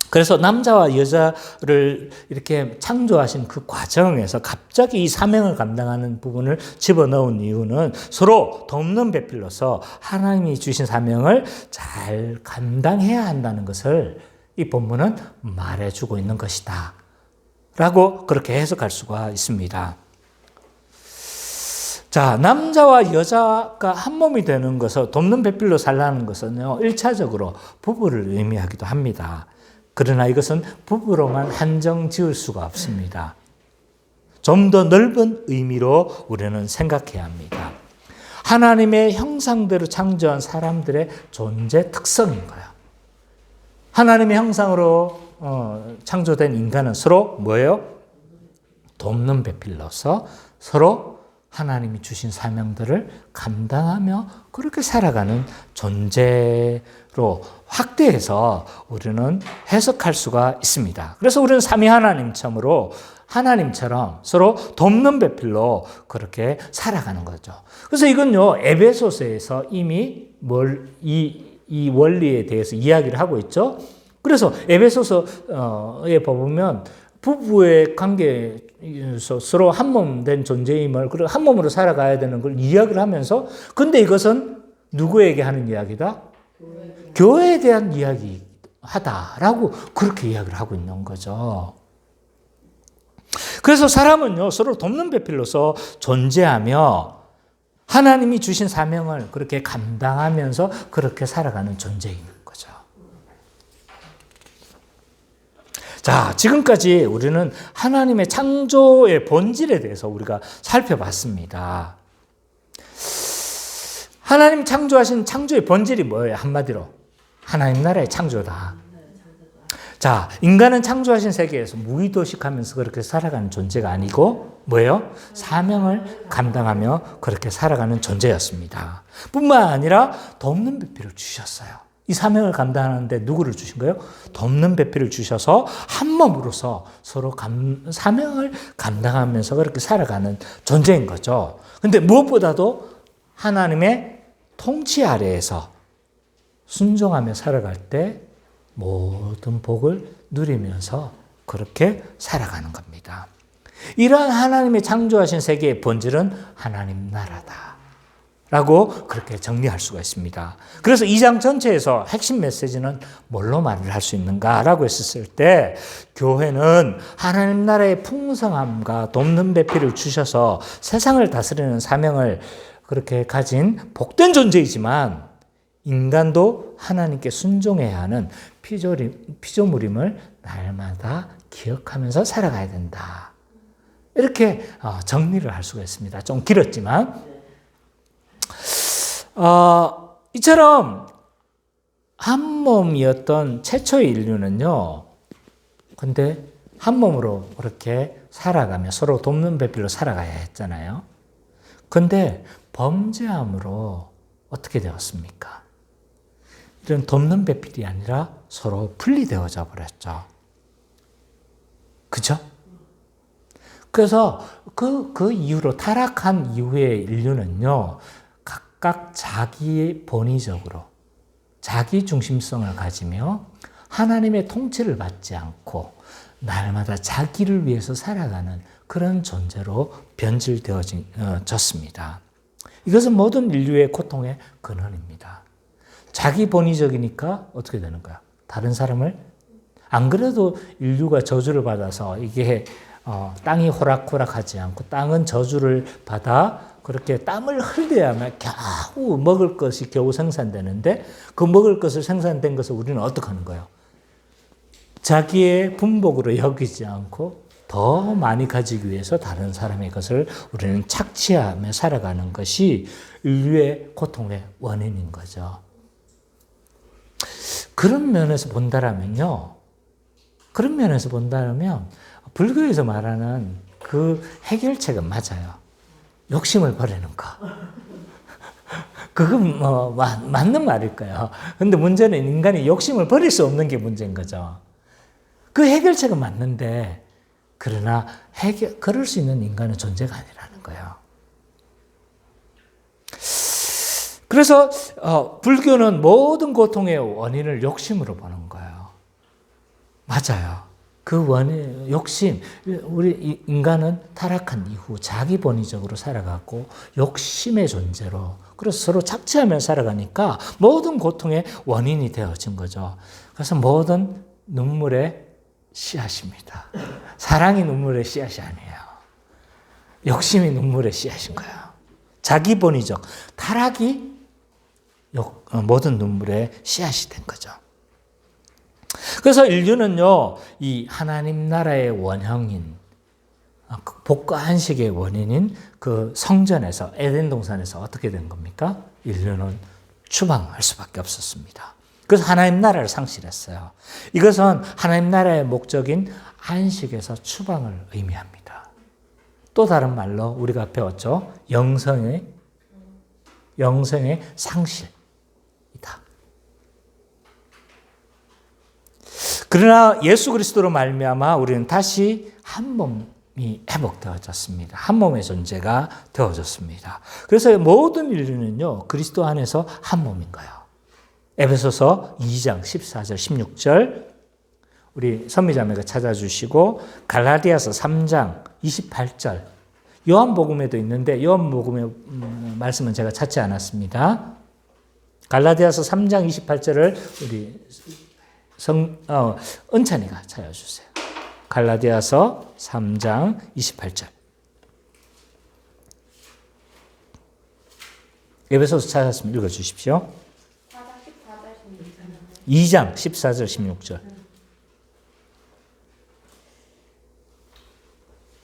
그래서 남자와 여자를 이렇게 창조하신 그 과정에서 갑자기 이 사명을 감당하는 부분을 집어넣은 이유는 서로 돕는 배필로서 하나님이 주신 사명을 잘 감당해야 한다는 것을 이 본문은 말해주고 있는 것이다 라고 그렇게 해석할 수가 있습니다. 자, 남자와 여자가 한 몸이 되는 것을 돕는 배필로 살라는 것은요, 1차적으로 부부를 의미하기도 합니다. 그러나 이것은 부부로만 한정 지을 수가 없습니다. 좀 더 넓은 의미로 우리는 생각해야 합니다. 하나님의 형상대로 창조한 사람들의 존재 특성인 거예요. 하나님의 형상으로 창조된 인간은 서로 뭐예요? 돕는 배필로서 서로 하나님이 주신 사명들을 감당하며 그렇게 살아가는 존재로 확대해서 우리는 해석할 수가 있습니다. 그래서 우리는 삼위 하나님처럼 서로 돕는 배필로 그렇게 살아가는 거죠. 그래서 이건요, 에베소서에서 이미 이 원리에 대해서 이야기를 하고 있죠. 그래서 에베소서에 보면 부부의 관계에서 서로 한 몸 된 존재임을, 그리고 한 몸으로 살아가야 되는 걸 이야기를 하면서, 근데 이것은 누구에게 하는 이야기다? 교회에 대한 이야기하다라고 그렇게 이야기를 하고 있는 거죠. 그래서 사람은요, 서로 돕는 배필로서 존재하며 하나님이 주신 사명을 그렇게 감당하면서 그렇게 살아가는 존재인 거죠. 자, 지금까지 우리는 하나님의 창조의 본질에 대해서 우리가 살펴봤습니다. 하나님 창조하신 창조의 본질이 뭐예요? 한마디로 하나님 나라의 창조다. 자, 인간은 창조하신 세계에서 무의도식하면서 그렇게 살아가는 존재가 아니고 뭐예요? 사명을 감당하며 그렇게 살아가는 존재였습니다. 뿐만 아니라 돕는 배필을 주셨어요. 이 사명을 감당하는데 누구를 주신 거예요? 돕는 배필을 주셔서 한 몸으로서 서로 사명을 감당하면서 그렇게 살아가는 존재인 거죠. 근데 무엇보다도 하나님의 통치 아래에서 순종하며 살아갈 때 모든 복을 누리면서 그렇게 살아가는 겁니다. 이러한 하나님의 창조하신 세계의 본질은 하나님 나라다 라고 그렇게 정리할 수가 있습니다. 그래서 2장 전체에서 핵심 메시지는 뭘로 말을 할 수 있는가라고 했었을 때 교회는 하나님 나라의 풍성함과 돕는 배필을 주셔서 세상을 다스리는 사명을 그렇게 가진 복된 존재이지만 인간도 하나님께 순종해야 하는 피조물임을 날마다 기억하면서 살아가야 된다. 이렇게 정리를 할 수가 있습니다. 좀 길었지만 이처럼 한 몸이었던 최초의 인류는요. 근데 한 몸으로 그렇게 살아가며 서로 돕는 배필로 살아가야 했잖아요. 근데 범죄함으로 어떻게 되었습니까? 이런 돕는 배필이 아니라 서로 분리되어져 버렸죠. 그죠? 그래서 그 이후로 타락한 이후의 인류는요. 각각 자기 본의적으로 자기 중심성을 가지며 하나님의 통치를 받지 않고 날마다 자기를 위해서 살아가는 그런 존재로 변질되어졌습니다. 이것은 모든 인류의 고통의 근원입니다. 자기 본의적이니까 어떻게 되는 거야? 다른 사람을 안 그래도 인류가 저주를 받아서 이게 땅이 호락호락하지 않고 땅은 저주를 받아 그렇게 땀을 흘려야만 겨우 먹을 것이 겨우 생산되는데 그 먹을 것을 생산된 것을 우리는 어떻게 하는 거예요? 자기의 분복으로 여기지 않고 더 많이 가지기 위해서 다른 사람의 것을 우리는 착취하며 살아가는 것이 인류의 고통의 원인인 거죠. 그런 면에서 본다라면요. 불교에서 말하는 그 해결책은 맞아요. 욕심을 버리는 거. 그건 맞는 말일 거예요. 근데 문제는 인간이 욕심을 버릴 수 없는 게 문제인 거죠. 그 해결책은 맞는데, 그러나 그럴 수 있는 인간은 존재가 아니라는 거예요. 그래서 불교는 모든 고통의 원인을 욕심으로 보는 거예요. 맞아요. 그 원인, 욕심, 우리 인간은 타락한 이후 자기 본의적으로 살아가고 욕심의 존재로 그래서 서로 착취하며 살아가니까 모든 고통의 원인이 되어진 거죠. 그래서 모든 눈물의 씨앗입니다. 사랑이 눈물의 씨앗이 아니에요. 욕심이 눈물의 씨앗인 거예요. 자기 본의적 타락이 모든 눈물의 씨앗이 된 거죠. 그래서 인류는요, 이 하나님 나라의 원형인, 복과 안식의 원인인 그 성전에서, 에덴 동산에서 어떻게 된 겁니까? 인류는 추방할 수밖에 없었습니다. 그래서 하나님 나라를 상실했어요. 이것은 하나님 나라의 목적인 안식에서 추방을 의미합니다. 또 다른 말로 우리가 배웠죠. 영생의 상실. 그러나 예수 그리스도로 말미암아 우리는 다시 한 몸이 회복되어졌습니다. 한 몸의 존재가 되어졌습니다. 그래서 모든 인류는요, 그리스도 안에서 한 몸인 거예요. 에베소서 2장 14절 16절 우리 선미자매가 찾아주시고 갈라디아서 3장 28절 요한복음에도 있는데 요한복음의 말씀은 제가 찾지 않았습니다. 갈라디아서 3장 28절을 우리 은찬이가 찾아주세요. 갈라디아서 3장 28절. 에베소서 찾았으면 읽어주십시오. 2장 14절 16절.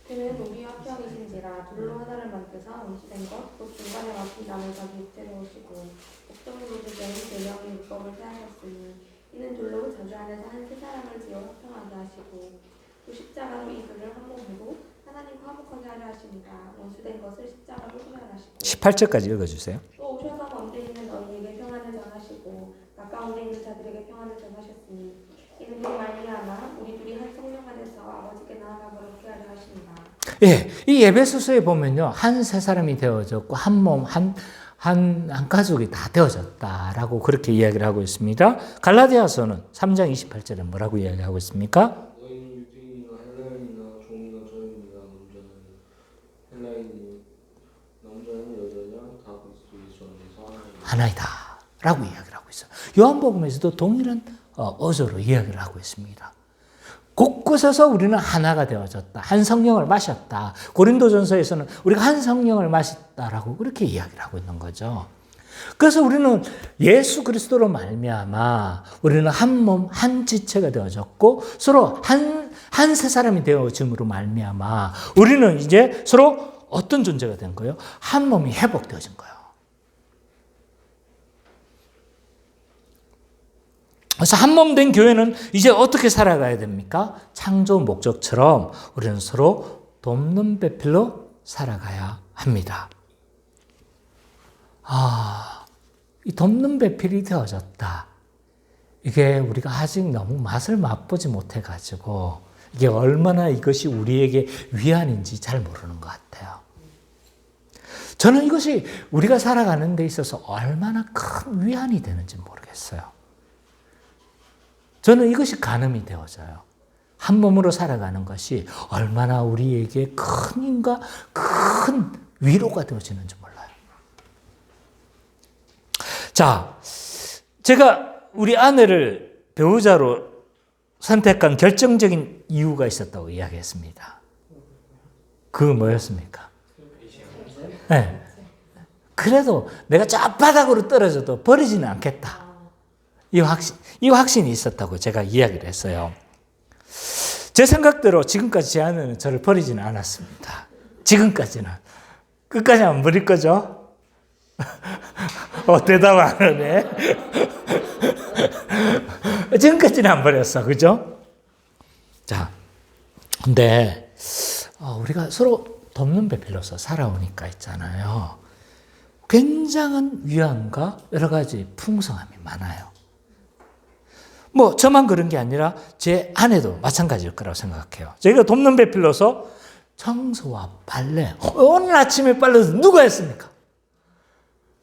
그는 우리 합형이신지라 둘로 하나를 만드사 원시된 것, 곧 중간에 막힌 남을 자기 육체로 오시고 목적으로 주된 그 명의 율법을 폐하셨으니 이는 둘로 저주 안에서 한 세 사람을 지어 합성하게 하시고 또 십자가로 이 둘을 한 몸으로 하나님과 화목하게 하려 하십니다. 원수된 것을 십자가로 소멸하시고 18절까지 읽어주세요. 또 오셔서 가운데 있는 너희에게 평안을 전하시고 각각 가운데 있는 자들에게 평안을 전하셨으니 이는 그로 말미암아 우리 둘이 한 성령 안에서 아버지께 나아가 그렇게 하려 하십니다. 예, 이 에베소서에 보면요, 한 세 사람이 되어졌고 한 몸, 한 가족이 다 되어졌다라고 그렇게 이야기를 하고 있습니다. 갈라디아서는 3장 28절에 뭐라고 이야기하고 있습니까? 너희는 유대인이나 헬라인이나 종이나 저인이나 남자는 여자냐 다 그리스도 예수 안에서 하나이다 라고 이야기를 하고 있어요. 요한복음에서도 동일한 어조로 이야기를 하고 있습니다. 곳곳에서 우리는 하나가 되어졌다. 한 성령을 마셨다. 고린도전서에서는 우리가 한 성령을 마셨다라고 그렇게 이야기를 하고 있는 거죠. 그래서 우리는 예수 그리스도로 말미암아 우리는 한 몸, 한 지체가 되어졌고 서로 한 세 사람이 되어짐으로 말미암아 우리는 이제 서로 어떤 존재가 된 거예요? 한 몸이 회복되어진 거예요. 그래서 한 몸 된 교회는 이제 어떻게 살아가야 됩니까? 창조 목적처럼 우리는 서로 돕는 배필로 살아가야 합니다. 이 돕는 배필이 되어졌다. 이게 우리가 아직 너무 맛을 맛보지 못해가지고 이게 얼마나 이것이 우리에게 위안인지 잘 모르는 것 같아요. 저는 이것이 우리가 살아가는 데 있어서 얼마나 큰 위안이 되는지 모르겠어요. 저는 이것이 가늠이 되어져요. 한 몸으로 살아가는 것이 얼마나 우리에게 큰 힘과 큰 위로가 되어지는지 몰라요. 자, 제가 우리 아내를 배우자로 선택한 결정적인 이유가 있었다고 이야기했습니다. 그건 뭐였습니까? 네. 그래도 내가 저 앞바닥으로 떨어져도 버리지는 않겠다. 이 확신이 있었다고 제가 이야기를 했어요. 제 생각대로 지금까지 제 아내는 저를 버리지는 않았습니다. 지금까지는. 끝까지 안 버릴 거죠? 대답 안 하네. 지금까지는 안 버렸어. 그죠? 자, 근데 우리가 서로 돕는 배필로서 살아오니까 있잖아요. 굉장한 위안과 여러 가지 풍성함이 많아요. 뭐 저만 그런 게 아니라 제 아내도 마찬가지일 거라고 생각해요. 저희가 돕는 배필로서 청소와 빨래, 오늘 아침에 빨래도 누가 했습니까?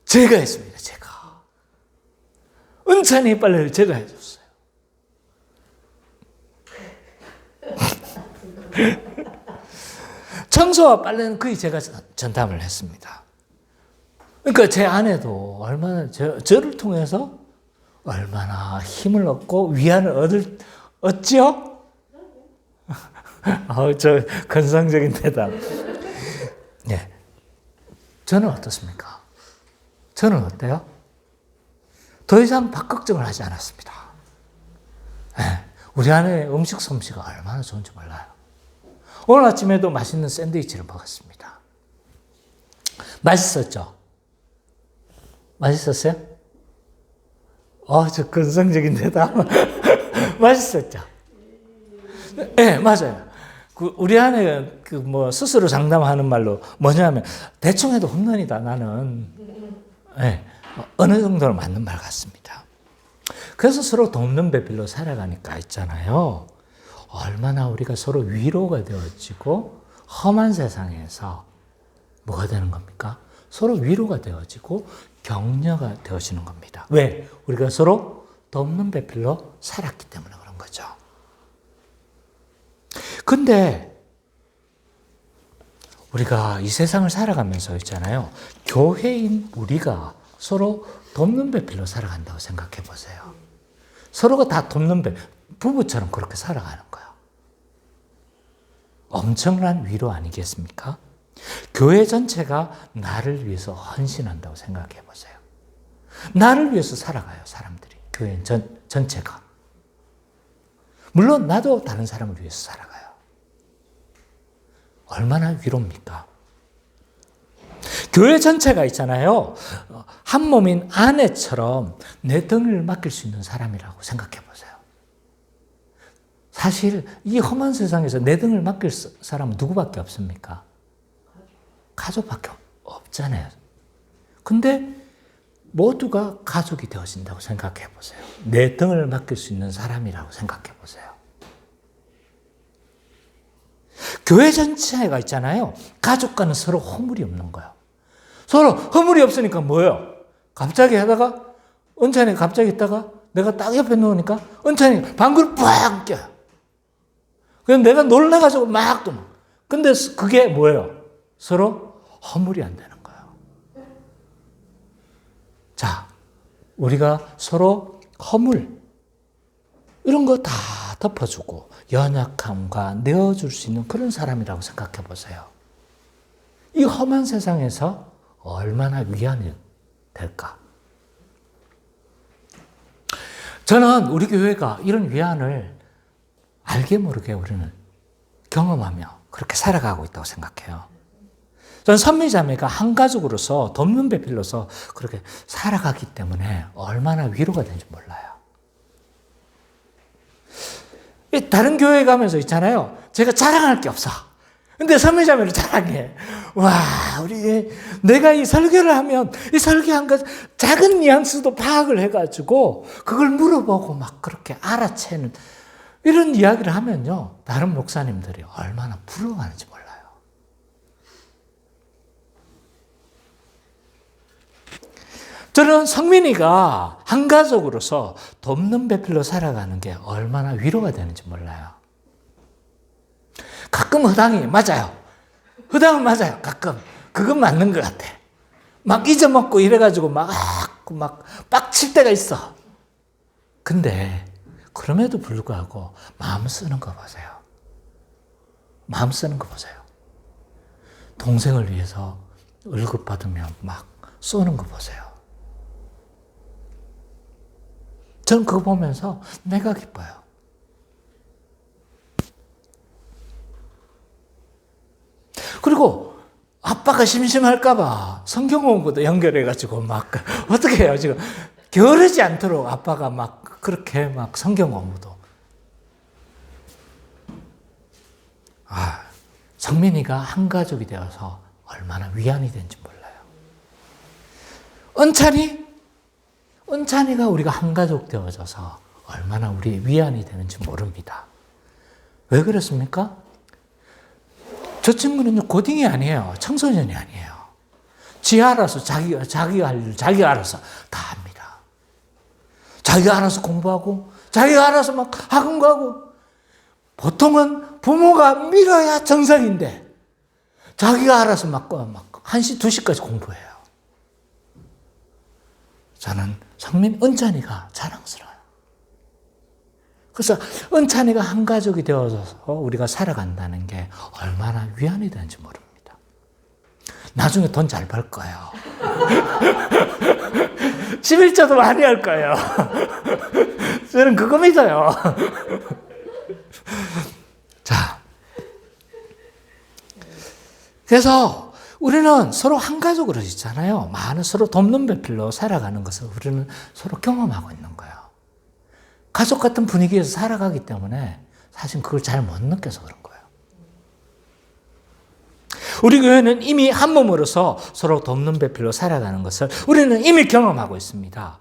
제가 했습니다. 제가. 은찬이 빨래를 제가 해줬어요. 청소와 빨래는 거의 제가 전담을 했습니다. 그러니까 제 아내도 얼마나 저를 통해서 얼마나 힘을 얻고 위안을 얻지요? 저 건성적인 대답. 네. 저는 어떻습니까? 저는 어때요? 더 이상 밥 걱정을 하지 않았습니다. 네. 우리 아내의 음식 솜씨가 얼마나 좋은지 몰라요. 오늘 아침에도 맛있는 샌드위치를 먹었습니다. 맛있었죠? 맛있었어요? 저 건성적인 대답. 맛있었죠? 네, 맞아요. 우리 아내가 스스로 장담하는 말로 뭐냐면, 대충 해도 홈런이다, 나는. 네, 어느 정도는 맞는 말 같습니다. 그래서 서로 돕는 배필로 살아가니까 있잖아요. 얼마나 우리가 서로 위로가 되어지고, 험한 세상에서 뭐가 되는 겁니까? 서로 위로가 되어지고, 격려가 되어지는 겁니다. 왜? 우리가 서로 돕는 배필로 살았기 때문에 그런 거죠. 근데 우리가 이 세상을 살아가면서 있잖아요. 교회인 우리가 서로 돕는 배필로 살아간다고 생각해 보세요. 서로가 다 돕는 부부처럼 그렇게 살아가는 거예요. 엄청난 위로 아니겠습니까? 교회 전체가 나를 위해서 헌신한다고 생각해 보세요. 나를 위해서 살아가요, 사람들이. 교회 전체가. 물론 나도 다른 사람을 위해서 살아가요. 얼마나 위로입니까? 교회 전체가 있잖아요. 한 몸인 아내처럼 내 등을 맡길 수 있는 사람이라고 생각해 보세요. 사실 이 험한 세상에서 내 등을 맡길 사람은 누구밖에 없습니까? 가족밖에 없잖아요. 근데 모두가 가족이 되어진다고 생각해 보세요. 내 등을 맡길 수 있는 사람이라고 생각해 보세요. 교회 전체가 있잖아요. 가족과는 서로 허물이 없는 거예요. 서로 허물이 없으니까 뭐예요? 갑자기 하다가 은찬이 갑자기 있다가 내가 딱 옆에 누우니까 은찬이 방구를 빡 껴요. 그래서 내가 놀라가지고 막 또 막. 근데 그게 뭐예요? 서로 허물이 안 되는 거예요. 자, 우리가 서로 허물 이런 거 다 덮어주고 연약함과 내어줄 수 있는 그런 사람이라고 생각해 보세요. 이 험한 세상에서 얼마나 위안이 될까? 저는 우리 교회가 이런 위안을 알게 모르게 우리는 경험하며 그렇게 살아가고 있다고 생각해요. 저는 선미자매가 한 가족으로서 돕는 배필로서 그렇게 살아가기 때문에 얼마나 위로가 되는지 몰라요. 다른 교회 가면서 있잖아요. 제가 자랑할 게 없어. 근데 선미자매를 자랑해. 와, 내가 이 설교를 하면 이 설교한 것 작은 뉘앙스도 파악을 해가지고 그걸 물어보고 막 그렇게 알아채는 이런 이야기를 하면요. 다른 목사님들이 얼마나 부러워하는지 몰라요. 저는 성민이가 한 가족으로서 돕는 배필로 살아가는 게 얼마나 위로가 되는지 몰라요. 가끔 허당이 맞아요. 허당은 맞아요. 가끔. 그건 맞는 것 같아. 막 잊어먹고 이래가지고 막 빡칠 때가 있어. 근데 그럼에도 불구하고 마음 쓰는 거 보세요. 마음 쓰는 거 보세요. 동생을 위해서 월급 받으면 막 쏘는 거 보세요. 저는 그거 보면서 내가 기뻐요. 그리고 아빠가 심심할까봐 성경 공부도 연결해가지고 막 어떻게 해요 지금 게으르지 않도록 아빠가 막 그렇게 막 성경 공부도. 성민이가 한 가족이 되어서 얼마나 위안이 되는지 몰라요. 은찬이가 우리가 한 가족 되어져서 얼마나 우리의 위안이 되는지 모릅니다. 왜 그렇습니까? 저 친구는 고딩이 아니에요. 청소년이 아니에요. 지 알아서 자기가 할 일, 자기가 알아서 다 합니다. 자기가 알아서 공부하고, 자기가 알아서 막 학원 가고, 보통은 부모가 밀어야 정상인데, 자기가 알아서 막 1시, 2시까지 공부해요. 저는 은찬이가 자랑스러워요. 그래서 은찬이가 한 가족이 되어서 우리가 살아간다는 게 얼마나 위안이 되는지 모릅니다. 나중에 돈 잘 벌 거예요. 11조도 많이 할 거예요. 저는 그거 믿어요. 자, 그래서 우리는 서로 한 가족으로 있잖아요. 많은 서로 돕는 배필로 살아가는 것을 우리는 서로 경험하고 있는 거예요. 가족 같은 분위기에서 살아가기 때문에 사실 그걸 잘 못 느껴서 그런 거예요. 우리 교회는 이미 한 몸으로서 서로 돕는 배필로 살아가는 것을 우리는 이미 경험하고 있습니다.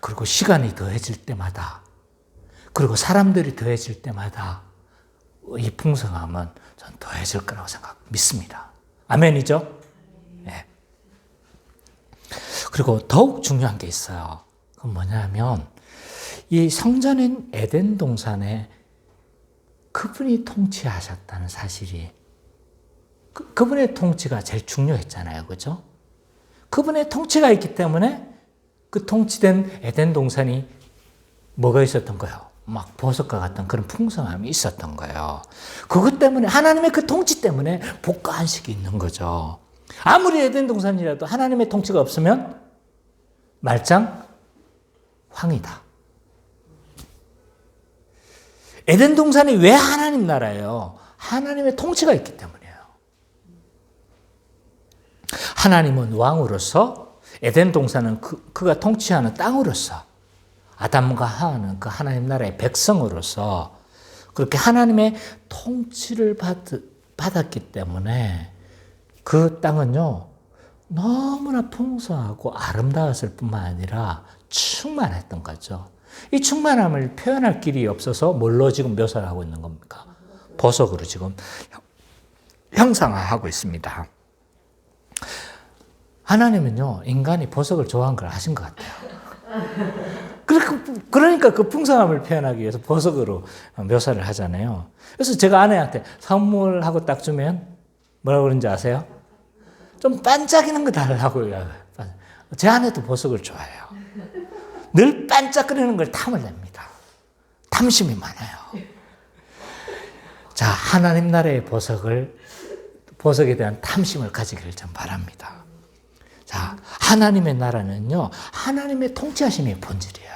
그리고 시간이 더해질 때마다, 그리고 사람들이 더해질 때마다 이 풍성함은 전 더해질 거라고 믿습니다. 아멘이죠? 네. 그리고 더욱 중요한 게 있어요. 그건 뭐냐면 이 성전인 에덴 동산에 그분이 통치하셨다는 사실이 그분의 통치가 제일 중요했잖아요. 그죠? 그분의 통치가 있기 때문에 그 통치된 에덴 동산이 뭐가 있었던 거예요? 막 보석과 같은 그런 풍성함이 있었던 거예요. 그것 때문에 하나님의 그 통치 때문에 복과 안식이 있는 거죠. 아무리 에덴 동산이라도 하나님의 통치가 없으면 말짱 황이다. 에덴 동산이 왜 하나님 나라예요? 하나님의 통치가 있기 때문이에요. 하나님은 왕으로서, 에덴 동산은 그가 통치하는 땅으로서, 아담과 하와는 그 하나님 나라의 백성으로서 그렇게 하나님의 통치를 받았기 때문에 그 땅은요 너무나 풍성하고 아름다웠을 뿐만 아니라 충만했던 거죠. 이 충만함을 표현할 길이 없어서 뭘로 지금 묘사를 하고 있는 겁니까? 보석으로 지금 형상화하고 있습니다. 하나님은요, 인간이 보석을 좋아하는 걸 아신 것 같아요. 그러니까 그 풍성함을 표현하기 위해서 보석으로 묘사를 하잖아요. 그래서 제가 아내한테 선물하고 딱 주면 뭐라고 그러는지 아세요? 좀 반짝이는 거 달라고요. 제 아내도 보석을 좋아해요. 늘 반짝거리는 걸 탐을 냅니다. 탐심이 많아요. 자, 하나님 나라의 보석에 대한 탐심을 가지기를 좀 바랍니다. 자, 하나님의 나라는요, 하나님의 통치하심의 본질이에요.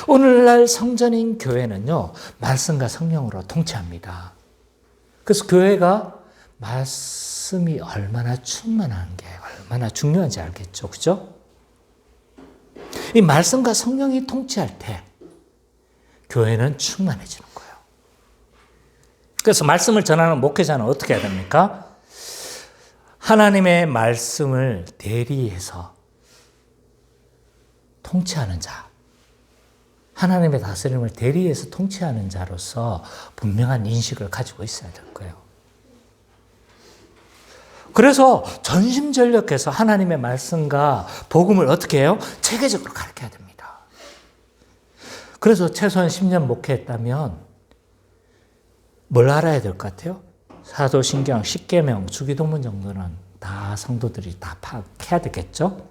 오늘날 성전인 교회는요, 말씀과 성령으로 통치합니다. 그래서 교회가 말씀이 얼마나 충만한 게 얼마나 중요한지 알겠죠? 그죠? 이 말씀과 성령이 통치할 때 교회는 충만해지는 거예요. 그래서 말씀을 전하는 목회자는 어떻게 해야 됩니까? 하나님의 말씀을 대리해서 통치하는 자, 하나님의 다스림을 대리해서 통치하는 자로서 분명한 인식을 가지고 있어야 될 거예요. 그래서 전심전력해서 하나님의 말씀과 복음을 어떻게 해요? 체계적으로 가르쳐야 됩니다. 그래서 최소한 10년 목회했다면 뭘 알아야 될 것 같아요? 사도신경, 십계명, 주기도문 정도는 다 성도들이 다 파악해야 되겠죠?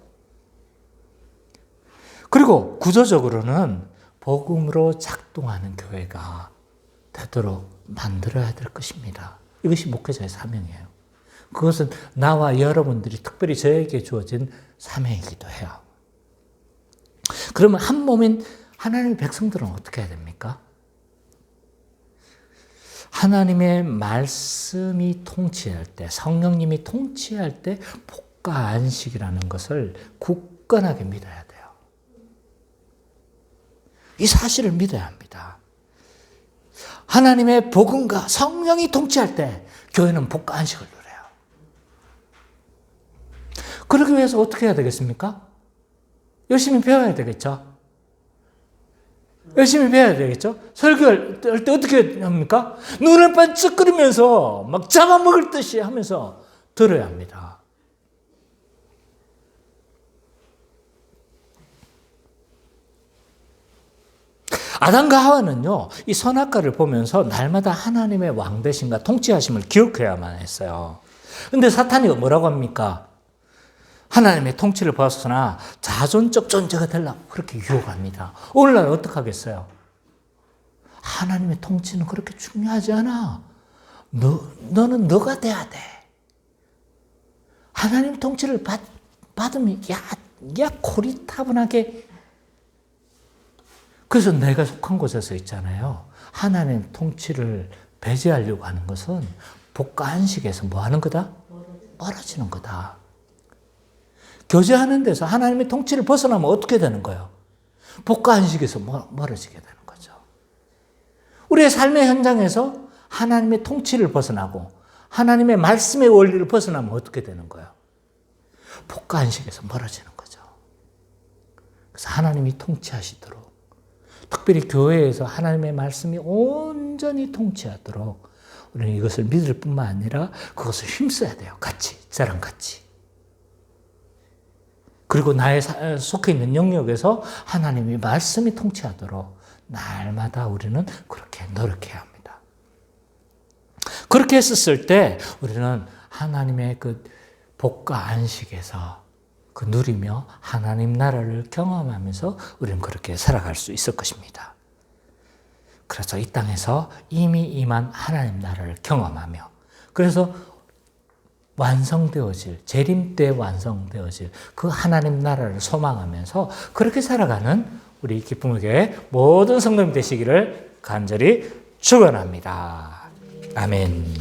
그리고 구조적으로는 복음으로 작동하는 교회가 되도록 만들어야 될 것입니다. 이것이 목회자의 사명이에요. 그것은 나와 여러분들이 특별히 저에게 주어진 사명이기도 해요. 그러면 한 몸인 하나님의 백성들은 어떻게 해야 됩니까? 하나님의 말씀이 통치할 때, 성령님이 통치할 때 복과 안식이라는 것을 굳건하게 믿어야 돼요. 이 사실을 믿어야 합니다. 하나님의 복음과 성령이 통치할 때 교회는 복과 안식을 누려요. 그러기 위해서 어떻게 해야 되겠습니까? 열심히 배워야 되겠죠? 열심히 배워야 되겠죠? 설교할 때 어떻게 합니까? 눈을 반짝거리면서 막 잡아먹을 듯이 하면서 들어야 합니다. 아담과 하와는요, 이 선악과를 보면서 날마다 하나님의 왕되심과 통치하심을 기억해야만 했어요. 근데 사탄이 뭐라고 합니까? 하나님의 통치를 벗어나 자존적 존재가 되려고 그렇게 유혹합니다. 오늘날 어떻게 하겠어요? 하나님의 통치는 그렇게 중요하지 않아. 너는 너가 돼야 돼. 하나님 통치를 받으면 야 고리타분하게. 그래서 내가 속한 곳에서 있잖아요. 하나님 통치를 배제하려고 하는 것은 복과 안식에서 뭐 하는 거다? 멀어지는 거다. 교제하는 데서 하나님의 통치를 벗어나면 어떻게 되는 거예요? 복과 안식에서 멀어지게 되는 거죠. 우리의 삶의 현장에서 하나님의 통치를 벗어나고 하나님의 말씀의 원리를 벗어나면 어떻게 되는 거예요? 복과 안식에서 멀어지는 거죠. 그래서 하나님이 통치하시도록, 특별히 교회에서 하나님의 말씀이 온전히 통치하도록 우리는 이것을 믿을 뿐만 아니라 그것을 힘써야 돼요. 같이, 저랑 같이. 그리고 나의 속해 있는 영역에서 하나님의 말씀이 통치하도록 날마다 우리는 그렇게 노력해야 합니다. 그렇게 했었을 때 우리는 하나님의 그 복과 안식에서 그 누리며 하나님 나라를 경험하면서 우리는 그렇게 살아갈 수 있을 것입니다. 그래서 이 땅에서 이미 임한 하나님 나라를 경험하며, 그래서 완성되어질, 재림 때 완성되어질 그 하나님 나라를 소망하면서 그렇게 살아가는 우리 기쁨의 교회 모든 성도님 되시기를 간절히 축원합니다. 아멘.